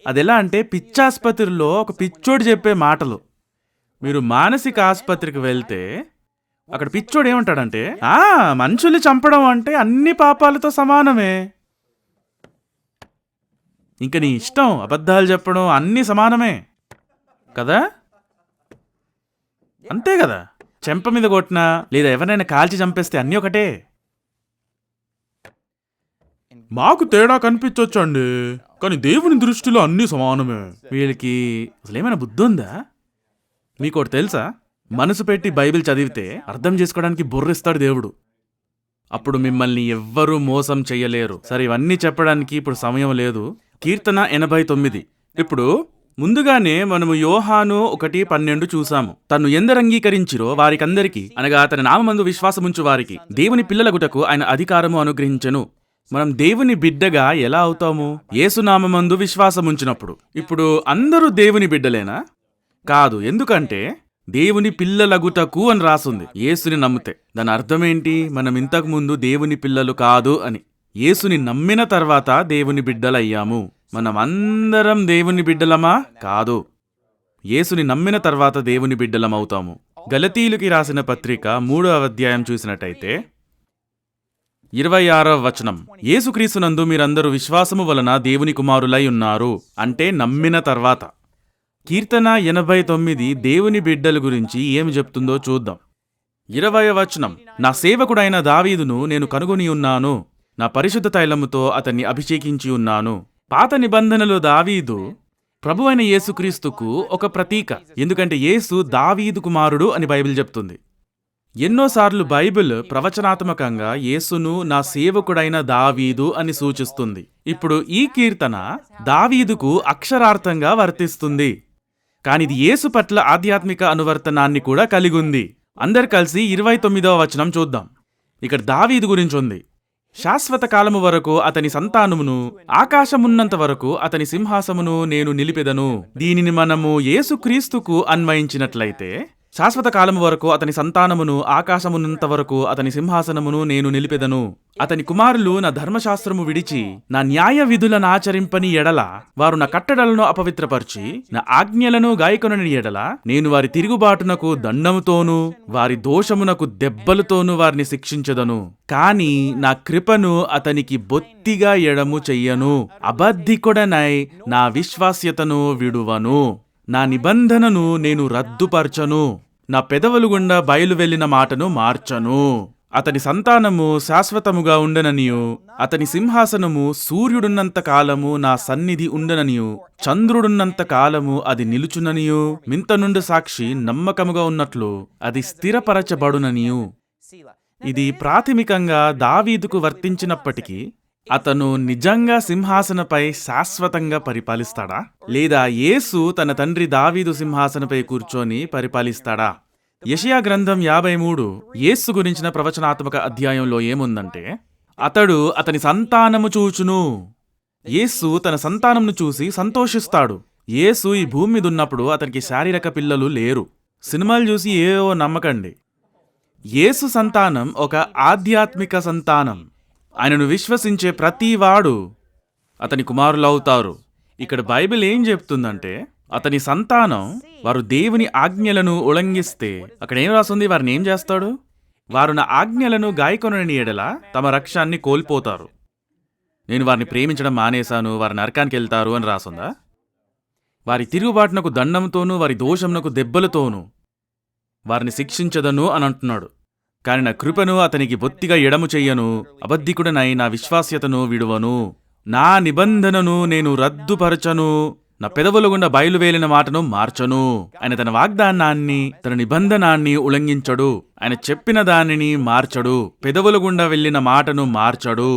అది ఎలా అంటే పిచ్చాసుపత్రిలో ఒక పిచ్చోడు చెప్పే మాటలు. మీరు మానసిక ఆసుపత్రికి వెళ్తే అక్కడ పిచ్చోడు ఏమంటాడంటే, మనుషుల్ని చంపడం అంటే అన్ని పాపాలతో సమానమే, ఇంక నీ ఇష్టం, అబద్ధాలు చెప్పడం అన్నీ సమానమే కదా, అంతే కదా. చెంప మీద కొట్టినా లేదా ఎవరైనా కాల్చి చంపేస్తే అన్నీ ఒకటే. మాకు తేడా కనిపించొచ్చండి, కానీ దేవుని దృష్టిలో అన్నీ సమానమే. వీళ్ళకి అసలు ఏమైనా బుద్ధి ఉందా? మీకోటి తెలుసా? మనసు పెట్టి బైబిల్ చదివితే అర్థం చేసుకోవడానికి బుర్రిస్తాడు దేవుడు. అప్పుడు మిమ్మల్ని ఎవ్వరూ మోసం చెయ్యలేరు. సరే, ఇవన్నీ చెప్పడానికి ఇప్పుడు సమయం లేదు. కీర్తన 89. ఇప్పుడు ముందుగానే మనము యోహాను 1:12 చూసాము. తన్ను ఎందరు అంగీకరించిరో వారికందరికి, అనగా తన నామమందు విశ్వాసముంచు వారికి దేవుని పిల్లలగుటకు ఆయన అధికారము అనుగ్రహించెను. మనం దేవుని బిడ్డగా ఎలా అవుతాము? యేసునామమందు విశ్వాసముంచినప్పుడు. ఇప్పుడు అందరూ దేవుని బిడ్డలేనా? కాదు. ఎందుకంటే దేవుని పిల్లలగుటకు అని రాసుంది. యేసుని నమ్మితే దాని అర్థమేంటి? మనం ఇంతకు ముందు దేవుని పిల్లలు కాదు అని. యేసుని నమ్మిన తర్వాత దేవుని బిడ్డలయ్యాము. మనం అందరం దేవుని బిడ్డలమా? కాదు. యేసుని నమ్మిన తర్వాత దేవుని బిడ్డలమవుతాము. గలతీయులకి రాసిన పత్రిక 3వ అధ్యాయం చూసినట్టయితే 26వ వచనం, యేసుక్రీస్తునందు మీరందరూ విశ్వాసము వలన దేవుని కుమారులై ఉన్నారు అంటే నమ్మిన తర్వాత. కీర్తన 89 దేవుని బిడ్డల గురించి ఏమి చెప్తుందో చూద్దాం. 20వ వచనం, నా సేవకుడైన దావీదును నేను కనుగొని ఉన్నాను, నా పరిశుద్ధ తైలముతో అతన్ని అభిషేకించి ఉన్నాను. పాత నిబంధనలో దావీదు ప్రభువైన యేసుక్రీస్తుకు ఒక ప్రతీక. ఎందుకంటే యేసు దావీదు కుమారుడు అని బైబిల్ చెప్తుంది. ఎన్నోసార్లు బైబిల్ ప్రవచనాత్మకంగా యేసును నా సేవకుడైన దావీదు అని సూచిస్తుంది. ఇప్పుడు ఈ కీర్తన దావీదుకు అక్షరార్థంగా వర్తిస్తుంది, కానీ ఇది యేసు పట్ల ఆధ్యాత్మిక అనువర్తనాన్ని కూడా కలిగి ఉంది. అందరు కలిసి 29వ వచనం చూద్దాం. ఇక్కడ దావీదు గురించి ఉంది. శాశ్వత కాలము వరకు అతని సంతానమును, ఆకాశమున్నంత వరకు అతని సింహాసమును నేను నిలిపెదను. దీనిని మనము యేసుక్రీస్తుకు అన్వయించినట్లయితే, శాశ్వత కాలము వరకు అతని సంతానమును, ఆకాశమున్నంత వరకు అతని సింహాసనమును నేను నిలిపెదను. అతని కుమారులు నా ధర్మశాస్త్రము విడిచి నా న్యాయ విధులను ఆచరింపని ఎడల, వారు నా కట్టడలను అపవిత్రపరిచి నా ఆజ్ఞలను గాయకొనని ఎడల, నేను వారి తిరుగుబాటునకు దండముతోనూ వారి దోషమునకు దెబ్బలతోనూ వారిని శిక్షించదను. కాని నా కృపను అతనికి బొత్తిగా ఎడము చెయ్యను, అబద్ధికుడనై నా విశ్వాస్యతను విడువను, నా నిబంధనను నేను రద్దుపరచను, నా పెదవులు గుండా బయలు వెళ్లిన మాటను మార్చను. అతని సంతానము శాశ్వతముగా ఉండననియు, అతని సింహాసనము సూర్యుడున్నంత కాలము నా సన్నిధి ఉండననియు, చంద్రుడున్నంత కాలము అది నిలుచుననియు, మింత నుండి సాక్షి నమ్మకముగా ఉన్నట్లు అది స్థిరపరచబడుననియు. ఇది ప్రాథమికంగా దావీదుకు వర్తించినప్పటికీ, అతను నిజంగా సింహాసనపై శాశ్వతంగా పరిపాలిస్తాడా? లేదా యేసు తన తండ్రి దావీదు సింహాసనపై కూర్చొని పరిపాలిస్తాడా? యెషయా గ్రంథం 53 యేసు గురించిన ప్రవచనాత్మక అధ్యాయంలో ఏముందంటే, అతడు అతని సంతానము చూచును. యేసు తన సంతానమును చూసి సంతోషిస్తాడు. యేసు ఈ భూమి మీద ఉన్నప్పుడు అతనికి శారీరక పిల్లలు లేరు. సినిమాలు చూసి ఏవో నమ్మకండి. యేసు సంతానం ఒక ఆధ్యాత్మిక సంతానం. ఆయనను విశ్వసించే ప్రతివాడు అతని కుమారులవుతారు. ఇక్కడ బైబిల్ ఏం చెప్తుందంటే, అతని సంతానం వారు దేవుని ఆజ్ఞలను ఉల్లంఘిస్తే, అక్కడ ఏం రాస్తుంది? వారిని ఏం చేస్తాడు? వారు నా ఆజ్ఞలను గాయకొనని ఎడల తమ రక్షాన్ని కోల్పోతారు. నేను వారిని ప్రేమించడం మానేశాను, వారి నరకానికి వెళ్తారు అని రాసుందా? వారి తిరుగుబాటునకు దండంతోనూ వారి దోషమునకు దెబ్బలతోనూ వారిని శిక్షించదను అని అంటున్నాడు. కాని నా కృపను అతనికి బొత్తిగా ఎడము చెయ్యను, అబద్ధికుడనై నా విశ్వాస్యతను విడువను, నా నిబంధనను నేను రద్దుపరచను, నా పెదవుల గుండా బయలువేలిన మాటను మార్చను. ఆయన తన వాగ్దానాన్ని, తన నిబంధనాన్ని ఉల్లంఘించడు. ఆయన చెప్పిన దానిని మార్చడు. పెదవుల గుండా వెళ్ళిన మాటను మార్చడు.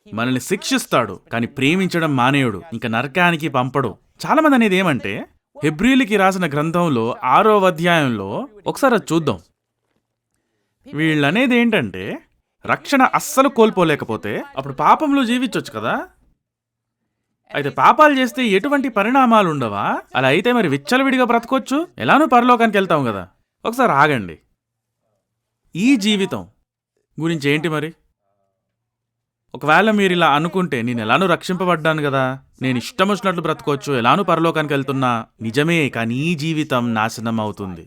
మనల్ని శిక్షిస్తాడు, కానీ ప్రేమించడం మానేయుడు. ఇంకా నరకానికి పంపడు. చాలా మంది అనేది ఏమంటే, హెబ్రీయులకి రాసిన గ్రంథంలో 6వ అధ్యాయంలో ఒకసారి అది చూద్దాం. వీళ్ళనేది ఏంటంటే, రక్షణ అస్సలు కోల్పోలేకపోతే అప్పుడు పాపంలో జీవించొచ్చు కదా. అయితే పాపాలు చేస్తే ఎటువంటి పరిణామాలు ఉండవా? అలా అయితే మరి విచ్చలవిడిగా బ్రతకొచ్చు, ఎలానూ పరలోకానికి వెళ్తాం కదా. ఒకసారి ఆగండి. ఈ జీవితం గురించి ఏంటి మరి? ఒకవేళ మీరు ఇలా అనుకుంటే, నేను ఎలానూ రక్షింపబడ్డాను కదా, నేను ఇష్టం వచ్చినట్లు బ్రతకొచ్చు, ఎలానూ పరలోకానికి వెళ్తున్నా. నిజమే, కానీ ఈ జీవితం నాశనం అవుతుంది.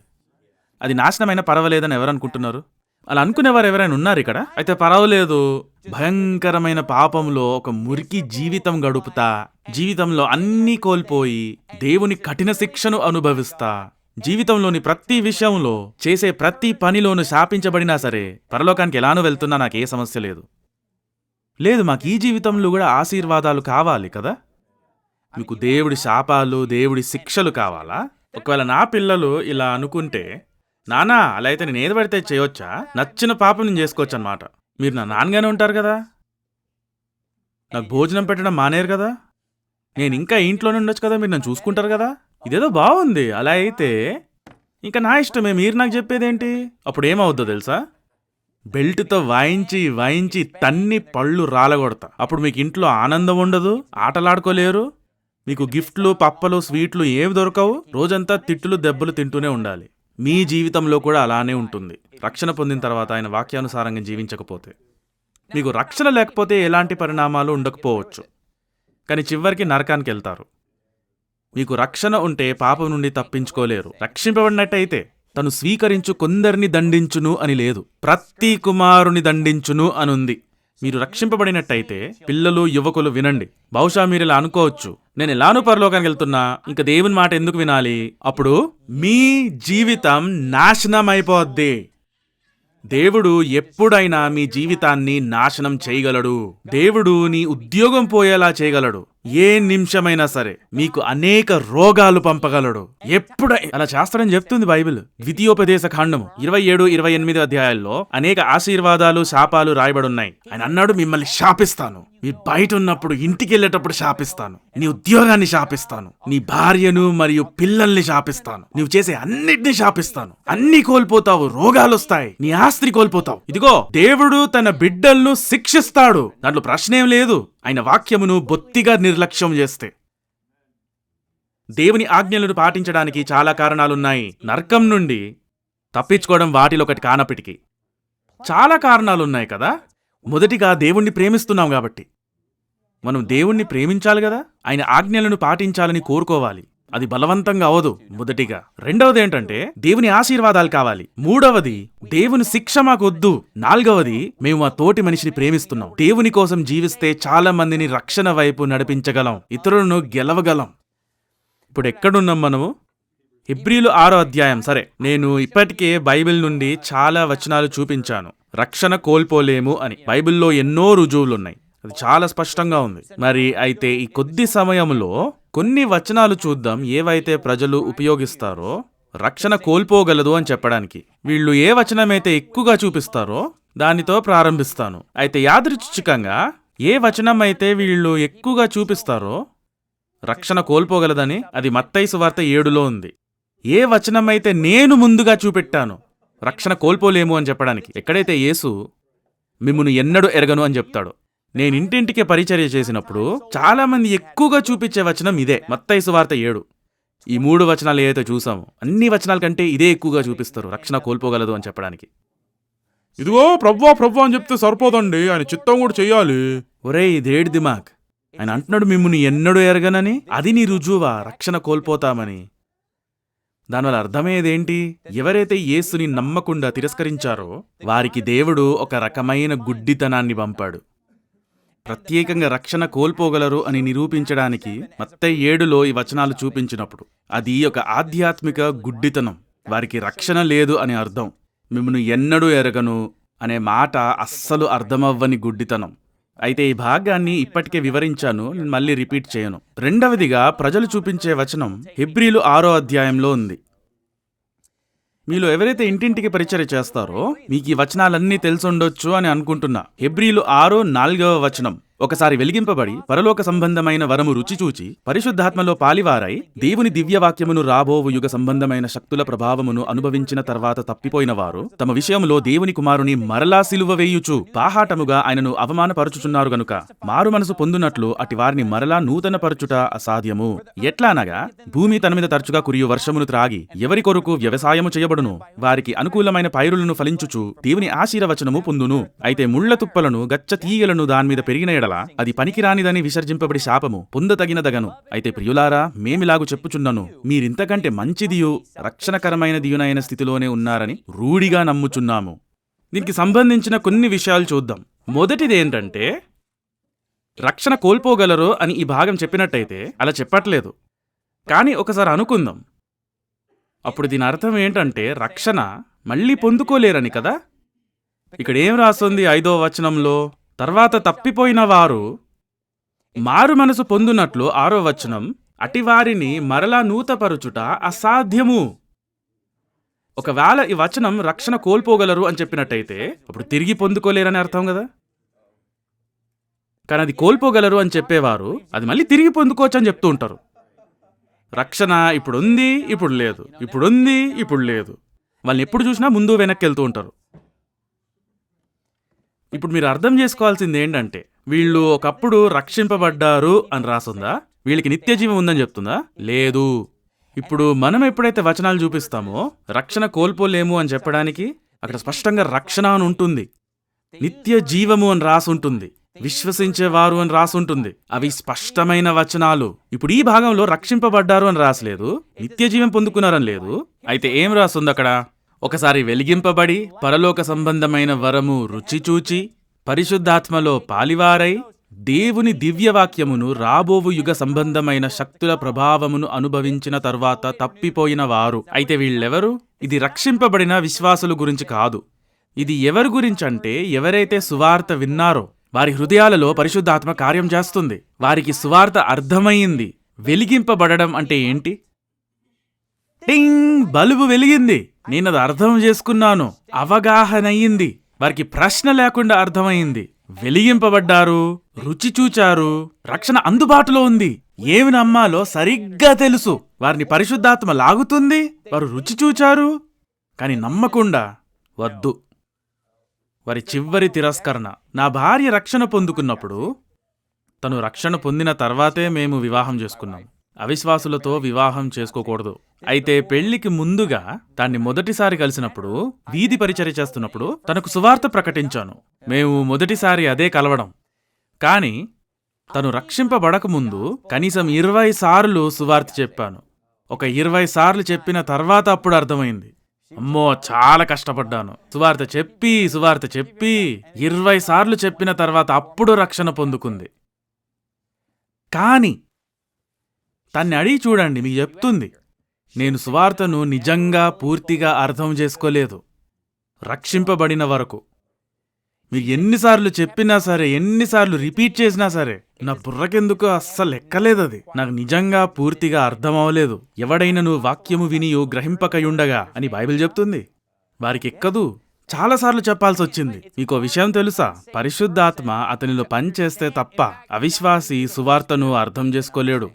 అది నాశనమైనా పర్వాలేదని ఎవరు అనుకుంటున్నారు? అలా అనుకునేవారు ఎవరైనా ఉన్నారు ఇక్కడ? అయితే పర్వాలేదు, భయంకరమైన పాపంలో ఒక మురికి జీవితం గడుపుతా, జీవితంలో అన్నీ కోల్పోయి దేవుని కఠిన శిక్షను అనుభవిస్తా, జీవితంలోని ప్రతి విషయంలో చేసే ప్రతి పనిలోనూ శాపించబడినా సరే పరలోకానికి ఎలానూ వెళ్తున్నా, నాకే సమస్య లేదు. లేదు, మాకు ఈ జీవితంలో కూడా ఆశీర్వాదాలు కావాలి కదా. మీకు దేవుడి శాపాలు, దేవుడి శిక్షలు కావాలా? ఒకవేళ నా పిల్లలు ఇలా అనుకుంటే, నానా అలా అయితే నేను ఏది పడితే చేయొచ్చా, నచ్చిన పాపం నేను చేసుకోవచ్చు అన్నమాట. మీరు నా నాన్నగానే ఉంటారు కదా, నాకు భోజనం పెట్టడం మానేరు కదా, నేను ఇంకా ఇంట్లోనే ఉండొచ్చు కదా, మీరు నన్ను చూసుకుంటారు కదా. ఇదేదో బాగుంది. అలా అయితే ఇంకా నా ఇష్టమే, మీరు నాకు చెప్పేదేంటి? అప్పుడు ఏమవుద్దో తెలుసా? బెల్ట్తో వాయించి వాయించి తన్ని పళ్ళు రాలగొడతా. అప్పుడు మీకు ఇంట్లో ఆనందం ఉండదు, ఆటలాడుకోలేరు, మీకు గిఫ్ట్లు, పప్పలు, స్వీట్లు ఏవి దొరకవు, రోజంతా తిట్టులు దెబ్బలు తింటూనే ఉండాలి. మీ జీవితంలో కూడా అలానే ఉంటుంది. రక్షణ పొందిన తర్వాత ఆయన వాక్యానుసారంగా జీవించకపోతే. మీకు రక్షణ లేకపోతే ఎలాంటి పరిణామాలు ఉండకపోవచ్చు, కానీ చివరికి నరకానికి వెళ్తారు. మీకు రక్షణ ఉంటే పాపం నుండి తప్పించుకోలేరు. రక్షింపబడినట్టయితే తను స్వీకరించు కొందరిని దండించును అని లేదు, ప్రతి కుమారుని దండించును అనుంది. మీరు రక్షింపబడినట్టయితే పిల్లలు, యువకులు వినండి. బహుశా మీరు ఇలా అనుకోవచ్చు, నేను ఎలానూ పరలోకానికి వెళ్తున్నా, ఇంకా దేవుని మాట ఎందుకు వినాలి? అప్పుడు మీ జీవితం నాశనం అయిపోద్ది. దేవుడు ఎప్పుడైనా మీ జీవితాన్ని నాశనం చేయగలడు. దేవుడు నీ ఉద్యోగం పోయేలా చేయగలడు. ఏ నిమిషమైనా సరే మీకు అనేక రోగాలు పంపగలడు. ఎప్పుడైనా అలా చేస్తాడని చెప్తుంది బైబిల్. ద్వితీయోపదేశ కాండము 27-28 అధ్యాయాల్లో అనేక ఆశీర్వాదాలు, శాపాలు రాయబడి ఉన్నాయి. ఆయన అన్నాడు, మిమ్మల్ని శాపిస్తాను, మీరు బయట ఉన్నప్పుడు, ఇంటికి వెళ్ళేటప్పుడు శాపిస్తాను, నీ ఉద్యోగాన్ని శాపిస్తాను, నీ భార్యను మరియు పిల్లల్ని శాపిస్తాను, నీవు చేసే అన్నిటినీ శాపిస్తాను, అన్ని కోల్పోతావు, రోగాలు వస్తాయి, నీ ఆస్తి కోల్పోతావు. ఇదిగో దేవుడు తన బిడ్డలను శిక్షిస్తాడు, దాంట్లో ప్రశ్నేం లేదు. ఆయన వాక్యమును బొత్తిగా నిర్లక్ష్యం చేస్తే. దేవుని ఆజ్ఞలను పాటించడానికి చాలా కారణాలున్నాయి. నరకం నుండి తప్పించుకోవడం వాటిలో ఒకటి కానప్పటికీ చాలా కారణాలున్నాయి కదా. మొదటిగా దేవుణ్ణి ప్రేమిస్తున్నాం కాబట్టి మనం దేవుణ్ణి ప్రేమించాలి కదా, ఆయన ఆజ్ఞలను పాటించాలని కోరుకోవాలి. అది బలవంతంగా అవదు. మొదటిగా. రెండవది ఏంటంటే దేవుని ఆశీర్వాదాలు కావాలి. మూడవది దేవుని శిక్ష మాకొద్దు. నాలుగవది మేము మా తోటి మనిషిని ప్రేమిస్తున్నాం. దేవుని కోసం జీవిస్తే చాలా మందిని రక్షణ వైపు నడిపించగలం, ఇతరులను గెలవగలం. ఇప్పుడు ఎక్కడున్నాం మనము? హెబ్రీలు 6వ అధ్యాయం. సరే, నేను ఇప్పటికే బైబిల్ నుండి చాలా వచనాలు చూపించాను, రక్షణ కోల్పోలేము అని. బైబిల్లో ఎన్నో రుజువులున్నాయి, అది చాలా స్పష్టంగా ఉంది. మరి అయితే ఈ కొద్ది సమయంలో కొన్ని వచనాలు చూద్దాం, ఏవైతే ప్రజలు ఉపయోగిస్తారో రక్షణ కోల్పోగలదు అని చెప్పడానికి. వీళ్ళు ఏ వచనమైతే ఎక్కువగా చూపిస్తారో దానితో ప్రారంభిస్తాను. అయితే యాదృచ్ఛికంగా ఏ వచనం అయితే వీళ్ళు ఎక్కువగా చూపిస్తారో రక్షణ కోల్పోగలదని, అది మత్తయి సువార్త 7లో ఉంది. ఏ వచనమైతే నేను ముందుగా చూపెట్టాను రక్షణ కోల్పోలేము అని చెప్పడానికి, ఎక్కడైతే యేసు మిమ్మును ఎన్నడూ ఎరగను అని చెప్తాడు. నేను ఇంటింటికి పరిచర్య చేసినప్పుడు చాలా మంది ఎక్కువగా చూపించే వచనం ఇదే, మత్తయి సువార్త 7. ఈ 3 వచనాలు ఏదైతే చూసామో అన్ని వచనాల కంటే ఇదే ఎక్కువగా చూపిస్తారు, రక్షణ కోల్పోగలదు అని చెప్పడానికి. ఇదిగో ప్రభువా ప్రభువా అని చెప్తే సరిపోదండి, ఆయన చిత్తం కూడా చెయ్యాలి. ఒరే, ఇదేడి దిమాగ్. ఆయన అంటున్నాడు మిమ్మును ఎన్నడూ ఎరగనని. అది నీ రుజువా రక్షణ కోల్పోతామని? దానివల్ల అర్థమయ్యేదేంటి? ఎవరైతే యేసుని నమ్మకుండా తిరస్కరించారో వారికి దేవుడు ఒక రకమైన గుడ్డితనాన్ని పంపాడు. ప్రత్యేకంగా రక్షణ కోల్పోగలరు అని నిరూపించడానికి మత్తయి 7లో ఈ వచనాలు చూపించినప్పుడు అది ఒక ఆధ్యాత్మిక గుడ్డితనం. వారికి రక్షణ లేదు అని అర్థం. మిమ్మల్ని ఎన్నడూ ఎరగను అనే మాట అస్సలు అర్థమవ్వని గుడ్డితనం. అయితే ఈ భాగాన్ని ఇప్పటికే వివరించాను, నేను మళ్ళీ రిపీట్ చేయను. రెండవదిగా ప్రజలు చూపించే వచనం హెబ్రీలు 6వ అధ్యాయంలో ఉంది. మీలో ఎవరైతే ఇంటింటికి పరిచర్య చేస్తారో మీకు ఈ వచనాలన్నీ తెలుసుండొచ్చు అని అనుకుంటున్నా. హెబ్రీలు 6:4 వచనం, ఒకసారి వెలిగింపబడి పరలోక సంబంధమైన వరము రుచి చూచి పరిశుద్ధాత్మలో పాలివారై దేవుని దివ్యవాక్యమును రాబోవు యుగ సంబంధమైన శక్తుల ప్రభావమును అనుభవించిన తర్వాత తప్పిపోయిన వారు తమ విషయంలో దేవుని కుమారుని మరలా సిలువ వేయుచు బాహాటముగా ఆయనను అవమానపరచుచున్నారు గనుక మారు మనసు పొందునట్లు అటి వారిని మరలా నూతన పరచుట అసాధ్యము. ఎట్లానగా భూమి తన మీద తరచుగా కురియు వర్షమును త్రాగి ఎవరి కొరకు వ్యవసాయము చేయబడును, వారికి అనుకూలమైన పైరులను ఫలించుచు దేవుని ఆశీర్వచనము పొందును. అయితే ముళ్ల తుప్పలను గచ్చ తీగలను దానిమీద పెరిగిన ఎడల అది పనికిరానిదని విసర్జింపబడి శాపము పొందతగినదగను. అయితే ప్రియులారా, మేమిలాగు చెప్పుచున్నను, మీరింతకంటే మంచిదియు రక్షణకరమైనదియునైన స్థితిలోనే ఉన్నారని రూఢిగా నమ్ముచున్నాము. దీనికి సంబంధించిన కొన్ని విషయాలు చూద్దాం. మొదటిది ఏంటంటే, రక్షణ కోల్పోగలరు అని ఈ భాగం చెప్పినట్టయితే అలా చెప్పట్లేదు. కానీ ఒకసారి అనుకుందాం, అప్పుడు దీని అర్థం ఏంటంటే రక్షణ మళ్ళీ పొందుకోలేరని కదా. ఇక్కడ ఏం రాస్తుంది 5వ వచనంలో? తర్వాత తప్పిపోయిన వారు మారు మనసు పొందునట్లు 6వ వచనం, అటివారిని మరలా నూతపరుచుట అసాధ్యము. ఒకవేళ ఈ వచనం రక్షణ కోల్పోగలరు అని చెప్పినట్టయితే అప్పుడు తిరిగి పొందుకోలేరని అర్థం కదా. కానీ అది కోల్పోగలరు అని చెప్పేవారు అది మళ్ళీ తిరిగి పొందుకోవచ్చు అని చెప్తూ ఉంటారు. రక్షణ ఇప్పుడుంది, ఇప్పుడు లేదు, ఇప్పుడుంది, ఇప్పుడు లేదు. వాళ్ళని ఎప్పుడు చూసినా ముందు వెనక్కి వెళ్తూ ఉంటారు. ఇప్పుడు మీరు అర్థం చేసుకోవాల్సింది ఏంటంటే, వీళ్ళు ఒకప్పుడు రక్షింపబడ్డారు అని రాసుందా? వీళ్ళకి నిత్య జీవం ఉందని చెప్తుందా? లేదు. ఇప్పుడు మనం ఎప్పుడైతే వచనాలు చూపిస్తామో రక్షణ కోల్పోలేము అని చెప్పడానికి అక్కడ స్పష్టంగా రక్షణ అని ఉంటుంది, నిత్య జీవము అని రాసుంటుంది, విశ్వసించేవారు అని రాసుంటుంది. అవి స్పష్టమైన వచనాలు. ఇప్పుడు ఈ భాగంలో రక్షింపబడ్డారు అని రాసలేదు, నిత్య జీవం పొందుకున్నారని లేదు. అయితే ఏం రాస్తుంది అక్కడ? ఒకసారి వెలిగింపబడి పరలోక సంబంధమైన వరము రుచి చూచి పరిశుద్ధాత్మలో పాలివారై దేవుని దివ్యవాక్యమును రాబోవు యుగ సంబంధమైన శక్తుల ప్రభావమును అనుభవించిన తర్వాత తప్పిపోయిన వారు. అయితే వీళ్ళెవరు? ఇది రక్షింపబడిన విశ్వాసుల గురించి కాదు. ఇది ఎవరి గురించంటే, ఎవరైతే సువార్త విన్నారో వారి హృదయాలలో పరిశుద్ధాత్మ కార్యం చేస్తుంది. వారికి సువార్త అర్థమయ్యింది. వెలిగింపబడడం అంటే ఏంటి? టింగ్, బల్బు వెలిగింది, నేనది అర్థం చేసుకున్నాను, అవగాహన అయ్యింది, వారికి ప్రశ్న లేకుండా అర్థమైంది. వెలిగింపబడ్డారు, రుచి చూచారు, రక్షణ అందుబాటులో ఉంది, ఏమి నమ్మాలో సరిగ్గా తెలుసు. వారిని పరిశుద్ధాత్మ లాగుతుంది, వారు రుచి చూచారు, కానీ నమ్మకుండా వద్దు. వారి చివరి తిరస్కరణ. నా భార్య రక్షణ పొందుకున్నప్పుడు, తను రక్షణ పొందిన తర్వాతే మేము వివాహం చేసుకున్నాం. అవిశ్వాసులతో వివాహం చేసుకోకూడదు. అయితే పెళ్లికి ముందుగా దాన్ని మొదటిసారి కలిసినప్పుడు, వీధి పరిచర్య చేస్తున్నప్పుడు తనకు సువార్త ప్రకటించాను. మేము మొదటిసారి అదే కలవడం. కానీ తను రక్షింపబడకముందు కనీసం 20 సార్లు సువార్త చెప్పాను. ఒక 20 సార్లు చెప్పిన తర్వాత అప్పుడు అర్థమైంది. అమ్మో, చాలా కష్టపడ్డాను. సువార్త చెప్పి 20 సార్లు చెప్పిన తర్వాత అప్పుడు రక్షణ పొందుకుంది. కానీ తన్ని అడిగి చూడండి, మీకు చెప్తుంది, నేను సువార్తను నిజంగా పూర్తిగా అర్థం చేసుకోలేదు రక్షింపబడిన వరకు. మీకు ఎన్నిసార్లు చెప్పినా సరే, ఎన్నిసార్లు రిపీట్ చేసినా సరే నా బుర్రకెందుకు అస్సలు ఎక్కలేదు. అది నాకు నిజంగా పూర్తిగా అర్థం అవ్వలేదు. ఎవడైనను వాక్యము వినియు గ్రహింపకయుండగా అని బైబిల్ చెప్తుంది. వారికి ఎక్కదు. చాలాసార్లు చెప్పాల్సి వచ్చింది. మీకో విషయం తెలుసా? పరిశుద్ధాత్మ అతనిలో పనిచేస్తే తప్ప అవిశ్వాసి సువార్తను అర్థం చేసుకోలేడు.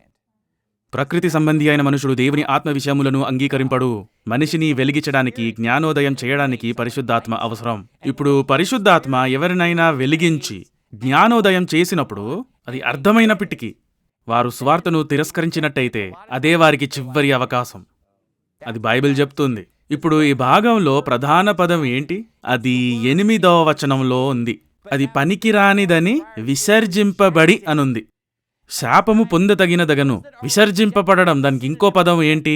ప్రకృతి సంబంధి అయిన మనుషుడు దేవుని ఆత్మ విషయములను అంగీకరింపడు. మనిషిని వెలిగించడానికి, జ్ఞానోదయం చేయడానికి పరిశుద్ధాత్మ అవసరం. ఇప్పుడు పరిశుద్ధాత్మ ఎవరినైనా వెలిగించి జ్ఞానోదయం చేసినప్పుడు అది అర్థమైనప్పటికీ వారు సువార్తను తిరస్కరించినట్టయితే అదే వారికి చివరి అవకాశం. అది బైబిల్ చెప్తుంది. ఇప్పుడు ఈ భాగంలో ప్రధాన పదం ఏంటి? అది 8వ వచనంలో ఉంది. అది పనికిరానిదని విసర్జింపబడి అనుంది. శాపము పొందతగినదగను. విసర్జింపబడడం, దానికి ఇంకో పదం ఏంటి?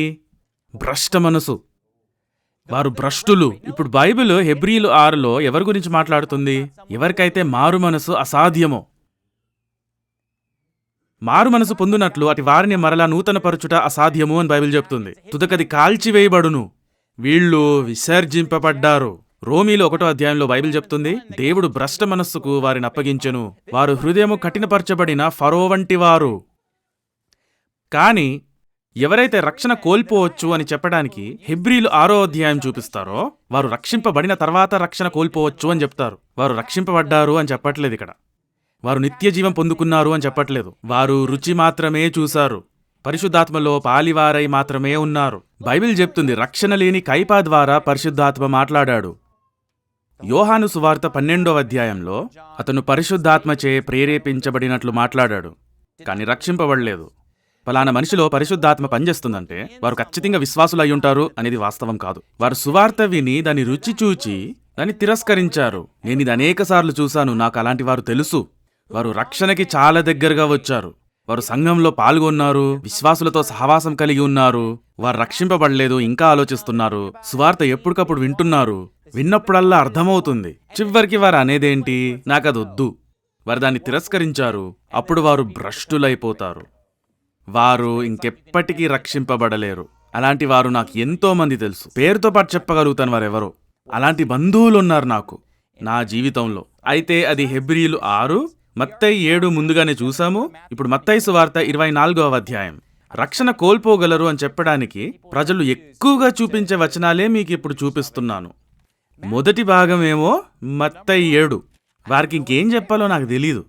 భ్రష్ట మనసు. వారు భ్రష్టులు. ఇప్పుడు బైబిల్ హెబ్రీలు 6లో ఎవరి గురించి మాట్లాడుతుంది? ఎవరికైతే మారు మనసు అసాధ్యమో, మారు మనసు పొందునట్లు అటు వారిని మరలా నూతనపరచుట అసాధ్యము అని బైబిల్ చెప్తుంది. తుదకది కాల్చివేయబడును. వీళ్ళు విసర్జింపబడ్డారు. రోమీలో 1వ అధ్యాయంలో బైబిల్ చెప్తుంది, దేవుడు భ్రష్ట మనస్సుకు వారిని అప్పగించెను, వారు హృదయము కఠినపరచబడిన ఫరో వంటి వారు. కానీ ఎవరైతే రక్షణ కోల్పోవచ్చు అని చెప్పడానికి హెబ్రీలు 6వ అధ్యాయం చూపిస్తారో, వారు రక్షింపబడిన తర్వాత రక్షణ కోల్పోవచ్చు అని చెప్తారు. వారు రక్షింపబడ్డారు అని చెప్పట్లేదు ఇక్కడ. వారు నిత్య జీవం పొందుకున్నారు అని చెప్పట్లేదు. వారు రుచి మాత్రమే చూశారు, పరిశుద్ధాత్మలో పాలివారై మాత్రమే ఉన్నారు. బైబిల్ చెప్తుంది, రక్షణ లేని కైపా ద్వారా పరిశుద్ధాత్మ మాట్లాడాడు. యోహాను సువార్త 12వ అధ్యాయంలో అతను పరిశుద్ధాత్మచే ప్రేరేపించబడినట్లు మాట్లాడాడు, కానీ రక్షింపబడలేదు. ఫలానా మనిషిలో పరిశుద్ధాత్మ పనిచేస్తుందంటే వారు ఖచ్చితంగా విశ్వాసులు అయి ఉంటారు అనేది వాస్తవం కాదు. వారు సువార్త విని దాని రుచి చూచి దాన్ని తిరస్కరించారు. నేను ఇది అనేకసార్లు చూశాను, నాకు అలాంటి వారు తెలుసు. వారు రక్షణకి చాలా దగ్గరగా వచ్చారు. వారు సంఘంలో పాల్గొన్నారు, విశ్వాసులతో సహవాసం కలిగి ఉన్నారు. వారు రక్షింపబడలేదు, ఇంకా ఆలోచిస్తున్నారు. సువార్త ఎప్పటికప్పుడు వింటున్నారు. విన్నప్పుడల్లా అర్థమవుతుంది. చివరికి వారు అనేదేంటి, నాకదొద్దు. వారు దాన్ని తిరస్కరించారు. అప్పుడు వారు భ్రష్టులైపోతారు. వారు ఇంకెప్పటికీ రక్షింపబడలేరు. అలాంటి వారు నాకు ఎంతో మంది తెలుసు. పేరుతో పాటు చెప్పగలుగుతాను వారెవరో. అలాంటి బంధువులున్నారు నాకు నా జీవితంలో. అయితే అది హెబ్రీలు 6, మత్తయి 7 ముందుగానే చూసాము. ఇప్పుడు మత్తయి సువార్త 24వ అధ్యాయం. రక్షణ కోల్పోగలరు అని చెప్పడానికి ప్రజలు ఎక్కువగా చూపించే వచనాలే మీకు ఇప్పుడు చూపిస్తున్నాను. మొదటి భాగం ఏమో మత్తయి 7. వారికి ఇంకేం చెప్పాలో నాకు తెలీదు.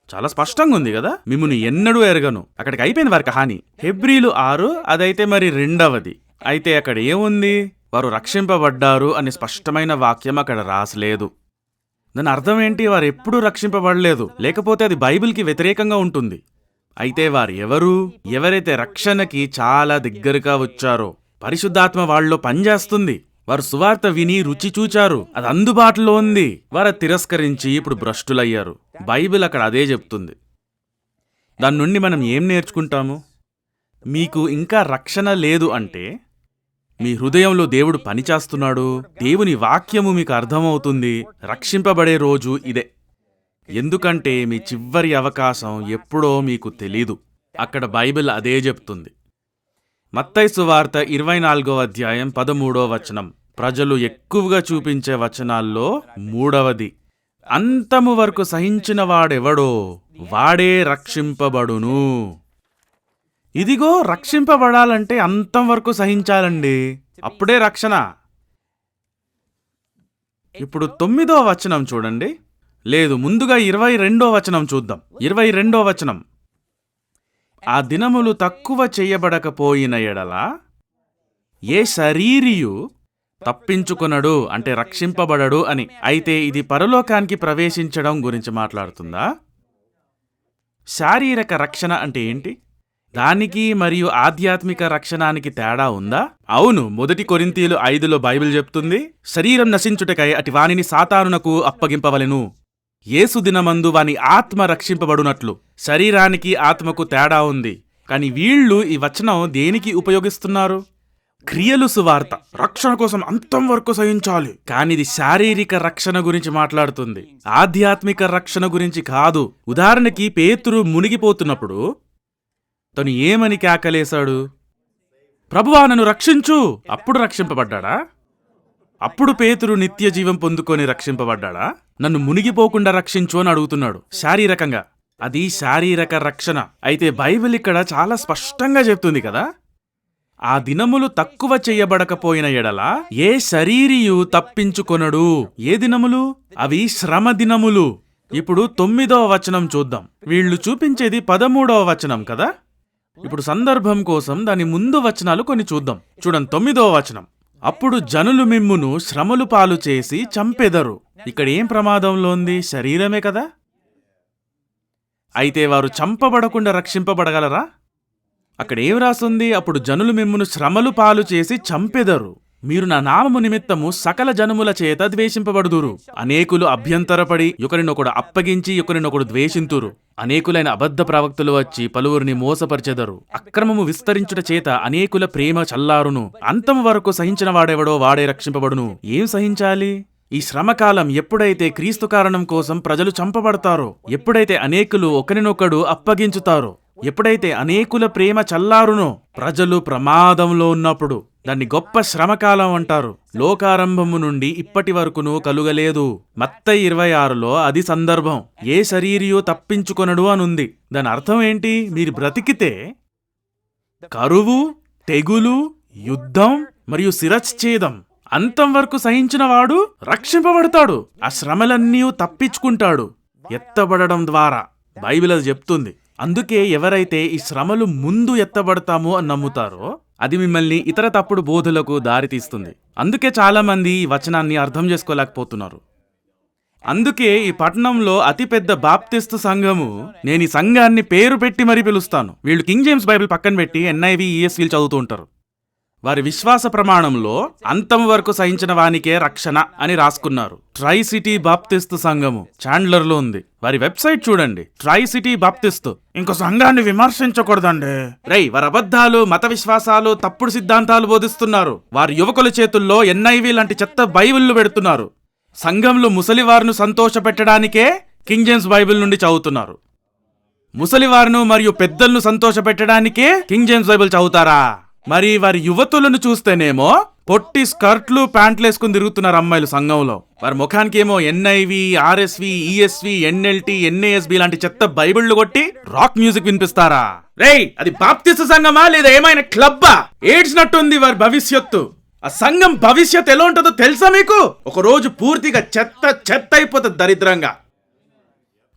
చాలా స్పష్టంగా ఉంది కదా, మిమ్మును ఎన్నడూ ఎరగను. అక్కడికి అయిపోయింది వారి కహాని. హెబ్రీలు 6 అదైతే మరి 2వది. అయితే అక్కడ ఏముంది, వారు రక్షింపబడ్డారు అనే స్పష్టమైన వాక్యం అక్కడ రాసలేదు. దాని అర్థం ఏంటి, వారు ఎప్పుడూ రక్షింపబడలేదు, లేకపోతే అది బైబిల్కి వ్యతిరేకంగా ఉంటుంది. అయితే వారు ఎవరు, ఎవరైతే రక్షణకి చాలా దగ్గరగా వచ్చారో, పరిశుద్ధాత్మ వాళ్ళలో పనిచేస్తుంది, వారు సువార్త విని రుచి చూచారు, అది అందుబాటులో ఉంది, వారు తిరస్కరించి ఇప్పుడు భ్రష్టులయ్యారు. బైబిల్ అక్కడ అదే చెప్తుంది. దాని నుండి మనం ఏం నేర్చుకుంటాము? మీకు ఇంకా రక్షణ లేదు అంటే మీ హృదయంలో దేవుడు పనిచేస్తున్నాడు, దేవుని వాక్యము మీకు అర్థమవుతుంది. రక్షింపబడే రోజు ఇదే. ఎందుకంటే మీ చివరి అవకాశం ఎప్పుడో మీకు తెలీదు. అక్కడ బైబిల్ అదే చెప్తుంది. మత్తయి సువార్త 24వ అధ్యాయం 13వ వచనం. ప్రజలు ఎక్కువగా చూపించే వచనాల్లో 3వది. అంతము వరకు సహించిన వాడెవడో వాడే రక్షింపబడును. ఇదిగో రక్షింపబడాలంటే అంతం వరకు సహించాలండి, అప్పుడే రక్షణ. ఇప్పుడు 9వ వచనం చూడండి. లేదు, ముందుగా 22వ వచనం చూద్దాం. 22వ వచనం. ఆ దినములు తక్కువ చెయ్యబడకపోయిన ఎడల ఏ శరీరియు తప్పించుకొనడు, అంటే రక్షింపబడడు అని. అయితే ఇది పరలోకానికి ప్రవేశించడం గురించి మాట్లాడుతుందా? శారీరక రక్షణ అంటే ఏంటి? దానికి మరియు ఆధ్యాత్మిక రక్షణానికి తేడా ఉందా? అవును, 1 కొరింథీయులు 5లో బైబిల్ చెప్తుంది, శరీరం నశించుటకై అటి వానిని సాతానునకు అప్పగింపవలెను, యేసు దినమందు వాని ఆత్మ రక్షింపబడునట్లు. శరీరానికి ఆత్మకు తేడా ఉంది. కానీ వీళ్ళు ఈ వచనం దేనికి ఉపయోగిస్తున్నారు? క్రియలు సువార్త, రక్షణ కోసం అంతం వరకు సహించాలి. కానీ ఇది శారీరక రక్షణ గురించి మాట్లాడుతుంది, ఆధ్యాత్మిక రక్షణ గురించి కాదు. ఉదాహరణకి పేతురు మునిగిపోతున్నప్పుడు తను ఏమని కేకలేశాడు? ప్రభువా నన్ను రక్షించు. అప్పుడు రక్షింపబడ్డాడా? అప్పుడు పేతురు నిత్య జీవం పొందుకొని రక్షింపబడ్డాడా? నన్ను మునిగిపోకుండా రక్షించు అని అడుగుతున్నాడు శారీరకంగా. అది శారీరక రక్షణ. అయితే బైబిల్ ఇక్కడ చాలా స్పష్టంగా చెప్తుంది కదా, ఆ దినములు తక్కువ చెయ్యబడకపోయిన ఎడల ఏ శరీరియు తప్పించుకొనడు. ఏ దినములు? అవి శ్రమ దినములు. ఇప్పుడు 9వ వచనం చూద్దాం. వీళ్ళు చూపించేది 13వ వచనం కదా. ఇప్పుడు సందర్భం కోసం దాని ముందు వచనాలు కొన్ని చూద్దాం. చూడండి, 9వ వచనం. అప్పుడు జనులు మిమ్మును శ్రమలు పాలు చేసి చంపెదరు. ఇక్కడ ఏం ప్రమాదంలో ఉంది? శరీరమే కదా. అయితే వారు చంపబడకుండా రక్షింపబడగలరా? అక్కడ ఏం రాస్తుంది? అప్పుడు జనులు మిమ్మును శ్రమలు పాలు చేసి చంపెదరు, మీరు నా నామము నిమిత్తము సకల జనముల చేత ద్వేషింపబడుదురు. అనేకులు అభ్యంతరపడి ఒకరినొకడు అప్పగించి ఒకరినొకడు ద్వేషింతురు. అనేకులైన అబద్ధ ప్రవక్తలు వచ్చి పలువురిని మోసపరిచెదరు. అక్రమము విస్తరించుట చేత అనేకుల ప్రేమ చల్లారును. అంతము వరకు సహించిన వాడెవడో వాడే రక్షింపబడును. ఏం సహించాలి? ఈ శ్రమకాలం ఎప్పుడైతే క్రీస్తు కారణం కోసం ప్రజలు చంపబడతారో, ఎప్పుడైతే అనేకులు ఒకరినొకడు అప్పగించుతారో, ఎప్పుడైతే అనేకుల ప్రేమ చల్లారునో, ప్రజలు ప్రమాదంలో ఉన్నప్పుడు దాన్ని గొప్ప శ్రమకాలం అంటారు. లోకారంభము నుండి ఇప్పటి వరకును కలుగలేదు. మత్తయి 26లో అది సందర్భం. ఏ శరీరియు తప్పించుకొనడు అనుంది. దాని అర్థం ఏంటి? మీరు బ్రతికితే కరువు, తెగులు, యుద్ధం మరియు శిరచ్ఛేదం అంతం వరకు సహించిన వాడు రక్షింపబడతాడు. ఆ శ్రమలన్నీ తప్పించుకుంటాడు ఎత్తబడడం ద్వారా. బైబిల్ అది చెప్తుంది. అందుకే ఎవరైతే ఈ శ్రమలు ముందు ఎత్తబడతామో అని నమ్ముతారో అది మిమ్మల్ని ఇతర తప్పుడు బోధులకు దారితీస్తుంది. అందుకే చాలా మంది ఈ వచనాన్ని అర్థం చేసుకోలేకపోతున్నారు. అందుకే ఈ పట్టణంలో అతిపెద్ద బాప్తిస్తు సంఘము, నేను ఈ సంఘాన్ని పేరు పెట్టి మరీ పిలుస్తాను. వీళ్ళు కింగ్ జేమ్స్ బైబిల్ పక్కన పెట్టి NIV ESV చదువుతూ ఉంటారు. వారి విశ్వాస ప్రమాణంలో అంతం వరకు సహించిన వానికే రక్షణ అని రాసుకున్నారు. ట్రై సిటీ బాప్తిస్తు సంఘము చాండ్లర్లో ఉంది. వారి వెబ్సైట్ చూడండి, ట్రై సిటీ బాప్తిస్తు. ఇంకో సంఘాన్ని విమర్శించకూడదండి. వారి అబద్ధాలు, మత విశ్వాసాలు, తప్పుడు సిద్ధాంతాలు బోధిస్తున్నారు. వారి యువకుల చేతుల్లో NIV లాంటి చెత్త బైబిళ్లు పెడుతున్నారు. సంఘంలో ముసలివారును సంతోషపెట్టడానికే కింగ్ జేమ్స్ బైబిల్ నుండి చదువుతున్నారు. ముసలివారును మరియు పెద్దలను సంతోషపెట్టడానికే కింగ్ జేమ్స్ బైబిల్ చదువుతారా? మరి వారి యువతులను చూస్తేనేమో పొట్టి స్కర్ట్లు, ప్యాంట్లు వేసుకుని తిరుగుతున్నారు అమ్మాయిలు సంఘంలో. వారి ముఖానికి ఏమో NIV, RSV, ESV, NLT, NASB లాంటి చెత్త బైబిళ్లు కొట్టి రాక్ మ్యూజిక్ వినిపిస్తారా? అది బాప్తిస్తు సంఘమా లేదా ఏమైనా క్లబ్బా? ఏడ్చినట్టుంది వారి భవిష్యత్తు. ఆ సంఘం భవిష్యత్ ఎలా ఉంటుందో తెలుసా మీకు? ఒక రోజు పూర్తిగా చెత్త చెత్త అయిపోతుంది, దరిద్రంగా.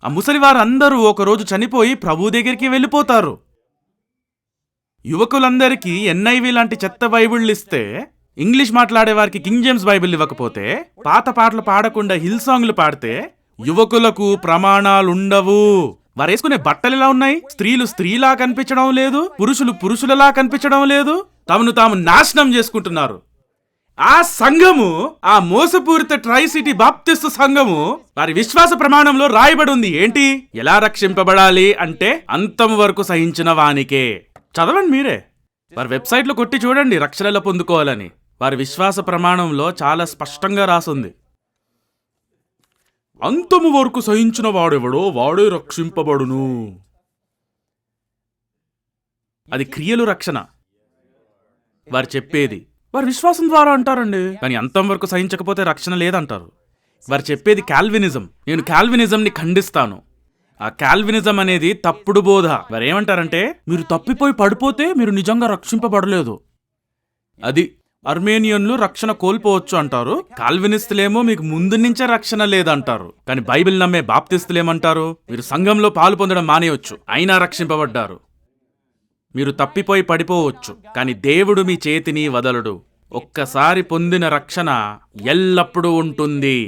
ఆ ముసలివారు అందరూ ఒకరోజు చనిపోయి ప్రభు దగ్గరికి వెళ్ళిపోతారు. యువకులందరికీ NIV లాంటి చెత్త బైబిళ్ళు ఇస్తే, ఇంగ్లీష్ మాట్లాడే వారికి కింగ్ జేమ్స్ బైబిల్ ఇవ్వకపోతే, పాత పాటలు పాడకుండా హిల్ సాంగ్లు పాడితే యువకులకు ప్రమాణాలుండవు. వారేసుకునే బట్టలు ఎలా ఉన్నాయి? స్త్రీలు స్త్రీలా కనిపించడం లేదు, పురుషులు పురుషులలా కనిపించడం లేదు. తమను తాము నాశనం చేసుకుంటున్నారు. ఆ సంఘము, ఆ మోసపూరిత ట్రై సిటీ బాప్తిస్తు సంఘము వారి విశ్వాస ప్రమాణంలో రాయబడి ఉంది. ఏంటి? ఎలా రక్షింపబడాలి అంటే అంతం వరకు సహించిన వానికే. చదవండి మీరే. వారి వెబ్సైట్లో కొట్టి చూడండి రక్షణ ఎలా పొందుకోవాలని. వారి విశ్వాస ప్రమాణంలో చాలా స్పష్టంగా రాసుంది. అంతము వరకు సహించిన వాడెవడో వాడే రక్షింపబడును. అది క్రియలు రక్షణ వారు చెప్పేది. వారి విశ్వాసం ద్వారా అంటారండి, కానీ అంతం వరకు సహించకపోతే రక్షణ లేదంటారు. వారు చెప్పేది కాల్వినిజం. నేను కాల్వినిజంని ఖండిస్తాను. ఆ కాల్వినిజం అనేది తప్పుడు బోధ. వారు ఏమంటారంటే, మీరు తప్పిపోయి పడిపోతే మీరు నిజంగా రక్షింపబడలేదు. అది అర్మేనియన్లు రక్షణ కోల్పోవచ్చు అంటారు. కాల్వినిస్టులేమో మీకు ముందు నుంచే రక్షణ లేదంటారు. కానీ బైబిల్ నమ్మే బాప్తిస్తులేమంటారు, మీరు సంఘంలో పాలు పొందడం మానేయొచ్చు, అయినా రక్షింపబడ్డారు. మీరు తప్పిపోయి పడిపోవచ్చు, కానీ దేవుడు మీ చేతిని వదలడు. ఒక్కసారి పొందిన రక్షణ ఎల్లప్పుడూ ఉంటుంది.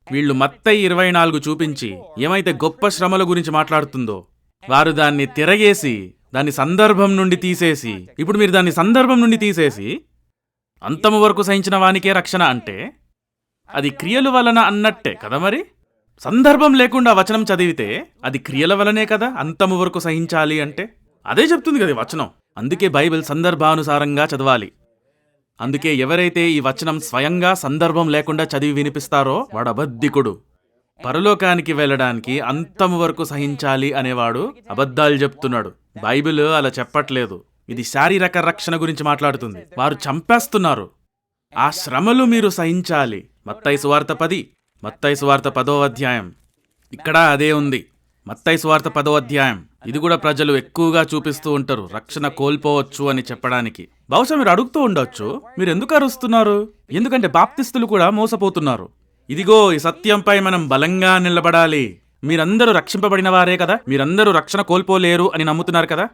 వీళ్ళు మత్తయి 24 చూపించి ఏమైతే గొప్ప శ్రమల గురించి మాట్లాడుతుందో, వారు దాన్ని తిరగేసి దాన్ని సందర్భం నుండి తీసేసి, ఇప్పుడు మీరు దాన్ని సందర్భం నుండి తీసేసి అంతము వరకు సహించిన వానికే రక్షణ అంటే అది క్రియల వలన అన్నట్టే కదా. మరి సందర్భం లేకుండా వచనం చదివితే అది క్రియల వలనే కదా అంతము వరకు సహించాలి అంటే. అదే చెప్తుంది కదా వచనం. అందుకే బైబిల్ సందర్భానుసారంగా చదవాలి. అందుకే ఎవరైతే ఈ వచనం స్వయంగా సందర్భం లేకుండా చదివి వినిపిస్తారో వాడు అబద్ధికుడు. పరలోకానికి వెళ్ళడానికి అంతము వరకు సహించాలి అనేవాడు అబద్ధాలు చెప్తున్నాడు. బైబిల్ అలా చెప్పట్లేదు. ఇది శారీరక రక్షణ గురించి మాట్లాడుతుంది. వారు చంపేస్తున్నారు. ఆ శ్రమలు మీరు సహించాలి. మత్తయి సువార్త 10, మత్తయి సువార్త 10వ అధ్యాయం. ఇక్కడ అదే ఉంది. మత్తయి సువార్త 10వ అధ్యాయం. ఇది కూడా ప్రజలు ఎక్కువగా చూపిస్తూ ఉంటారు, రక్షణ కోల్పోవచ్చు అని చెప్పడానికి. బహుశా మీరు అడుగుతూ ఉండొచ్చు, మీరు ఎందుకు అరుస్తున్నారు? ఎందుకంటే బాప్తిస్తులు కూడా మోసపోతున్నారు. ఇదిగో ఈ సత్యంపై మనం బలంగా నిలబడాలి. మీరందరూ రక్షింపబడిన వారే కదా, మీరందరూ రక్షణ కోల్పోలేరు అని నమ్ముతున్నారు కదా.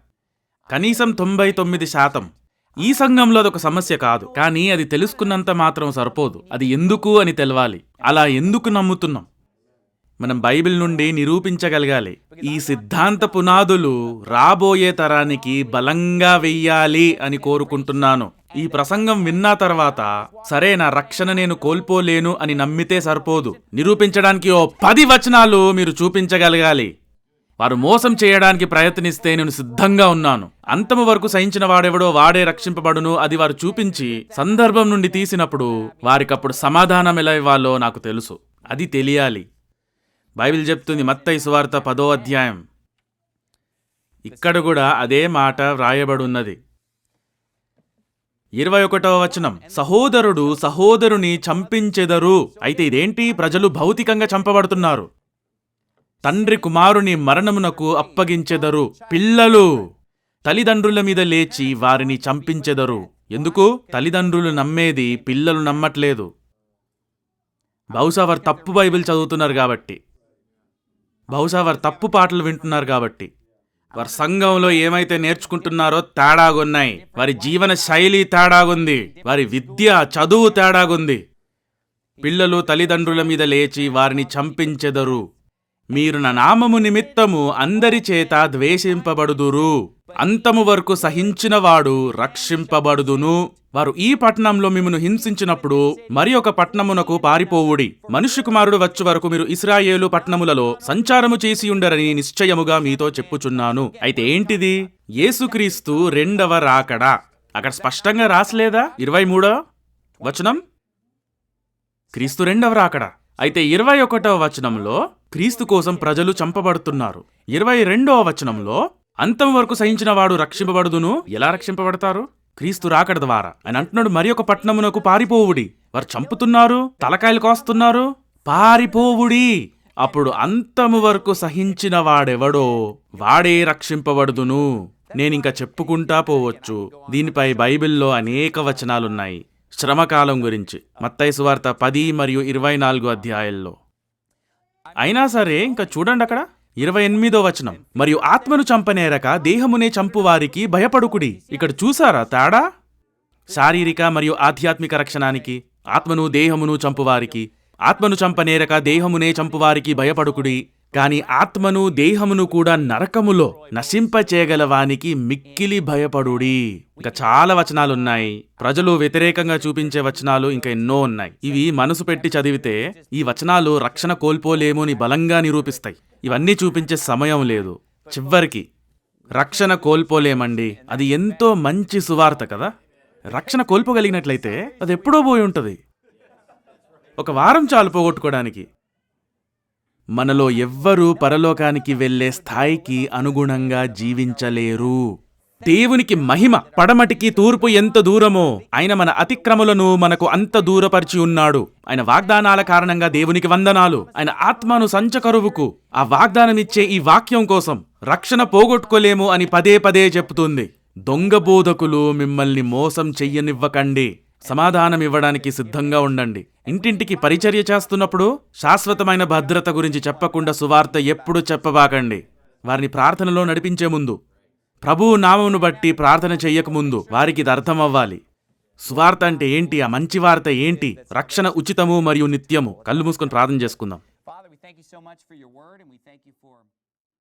కనీసం 99% ఈ సంఘంలో అదొక సమస్య కాదు, కానీ అది తెలుసుకున్నంత మాత్రం సరిపోదు. అది ఎందుకు అని తెలవాలి. అలా ఎందుకు నమ్ముతున్నాం మనం బైబిల్ నుండి నిరూపించగలగాలి. ఈ సిద్ధాంత పునాదులు రాబోయే తరానికి బలంగా వెయ్యాలి అని కోరుకుంటున్నాను. ఈ ప్రసంగం విన్నా తర్వాత సరే నా రక్షణ నేను కోల్పోలేను అని నమ్మితే సరిపోదు. నిరూపించడానికి 10 వచనాలు మీరు చూపించగలగాలి. వారు మోసం చేయడానికి ప్రయత్నిస్తే నేను సిద్ధంగా ఉన్నాను. అంతము వరకు సహించిన వాడెవడో వాడే రక్షింపబడును అది వారు చూపించి సందర్భం నుండి తీసినప్పుడు వారికప్పుడు సమాధానం ఎలా ఇవ్వాలో నాకు తెలుసు. అది తెలియాలి. బైబిల్ చెప్తుంది మత్తయి సువార్త 10వ అధ్యాయం ఇక్కడ కూడా అదే మాట వ్రాయబడున్నది. 21వ వచనం, సహోదరుడు సహోదరుని చంపించెదరు. అయితే ఇదేంటి? ప్రజలు భౌతికంగా చంపబడుతున్నారు. తండ్రి కుమారుని మరణమునకు అప్పగించెదరు. పిల్లలు తల్లిదండ్రుల మీద లేచి వారిని చంపించెదరు. ఎందుకు? తల్లిదండ్రులు నమ్మేది పిల్లలు నమ్మట్లేదు. బహుశా వారు తప్పు బైబిల్ చదువుతున్నారు కాబట్టి, బహుశా వారు తప్పు పాటలు వింటున్నారు కాబట్టి, వారి సంఘంలో ఏమైతే నేర్చుకుంటున్నారో తేడాగున్నాయి. వారి జీవన శైలి తేడాగుంది. వారి విద్య చదువు తేడాగుంది. పిల్లలు తల్లిదండ్రుల మీద లేచి వారిని చంపించెదరు. మీరు నా నామము నిమిత్తము అందరి చేత ద్వేషింపబడుదురు. అంతము వరకు సహించినవాడు రక్షింపబడుదును. వారు ఈ పట్టణంలో మిమ్మును హింసించినప్పుడు మరి ఒక పట్టణమునకు పారిపోవుడి. మనుష్య కుమారుడు వచ్చు వరకు మీరు ఇశ్రాయేలు పట్టణములలో సంచారము చేసి ఉండరని నిశ్చయముగా మీతో చెప్పుచున్నాను. అయితే ఏంటిది? యేసుక్రీస్తు రెండవ రాకడా. అక్కడ స్పష్టంగా రాసలేదా? 23వ వచనం క్రీస్తు రెండవ రాకడా. అయితే 21వ వచనంలో క్రీస్తు కోసం ప్రజలు చంపబడుతున్నారు. 22వ వచనంలో అంతం వరకు సహించిన వాడు రక్షింపబడుదును. ఎలా రక్షింపబడతారు? క్రీస్తు రాకడ ద్వారా. ఆయన అంటున్నాడు, మరి ఒక పట్టణమునకు పారిపోవుడి. వారు చంపుతున్నారు, తలకాయలు కోస్తున్నారు, పారిపోవుడి. అప్పుడు అంతము వరకు సహించిన వాడెవడో వాడే రక్షింపబడుదును. నేనింక చెప్పుకుంటా పోవచ్చు. దీనిపై బైబిల్లో అనేక వచనాలున్నాయి శ్రమకాలం గురించి. మత్తయి సువార్త 10 మరియు 24 అధ్యాయాల్లో. అయినా సరే ఇంకా చూడండి అక్కడ 28వ వచనం, మరియు ఆత్మను చంపనేరక దేహమునే చంపువారికి భయపడుకుడి. ఇక్కడ చూసారా తేడా? శారీరక మరియు ఆధ్యాత్మిక రక్షణానికి ఆత్మను దేహమును చంపువారికి, ఆత్మను చంపనేరక దేహమునే చంపువారికి భయపడుకుడి. కాని ఆత్మను దేహమును కూడా నరకములో నశింపచేయగలవానికి మిక్కిలి భయపడుడి. ఇంకా చాలా వచనాలున్నాయి. ప్రజలు వ్యతిరేకంగా చూపించే వచనాలు ఇంకా ఎన్నో ఉన్నాయి. ఇవి మనసు పెట్టి చదివితే ఈ వచనాలు రక్షణ కోల్పోలేమోని బలంగా నిరూపిస్తాయి. ఇవన్నీ చూపించే సమయం లేదు. చివరికి రక్షణ కోల్పోలేమండి. అది ఎంతో మంచి సువార్త కదా. రక్షణ కోల్పోగలిగినట్లయితే అది ఎప్పుడో పోయి ఉంటుంది. ఒక వారం చాలు పోగొట్టుకోవడానికి. మనలో ఎవ్వరూ పరలోకానికి వెళ్లే స్థాయికి అనుగుణంగా జీవించలేరు. దేవునికి మహిమ పడమటికి తూర్పు ఎంత దూరమో ఆయన మన అతిక్రమలను మనకు అంత దూరపరిచి ఉన్నాడు. ఆయన వాగ్దానాల కారణంగా దేవునికి వందనాలు. ఆయన ఆత్మను సంచకరువుకు ఆ వాగ్దానమిచ్చే ఈ వాక్యం కోసం రక్షణ పోగొట్టుకోలేము అని పదే పదే చెప్తుంది. దొంగ బోధకులు మిమ్మల్ని మోసం చెయ్యనివ్వకండి. సమాధానం ఇవ్వడానికి సిద్ధంగా ఉండండి. ఇంటింటికి పరిచర్య చేస్తున్నప్పుడు శాశ్వతమైన భద్రత గురించి చెప్పకుండా సువార్త ఎప్పుడు చెప్పబాకండి. వారిని ప్రార్థనలో నడిపించే ముందు, ప్రభువు నామమును బట్టి ప్రార్థన చెయ్యకముందు వారికి ఇది అర్థం అవ్వాలి. సువార్త అంటే ఏంటి? ఆ మంచి వార్త ఏంటి? రక్షణ ఉచితము మరియు నిత్యము. కళ్ళు మూసుకొని ప్రార్థన చేసుకుందాం.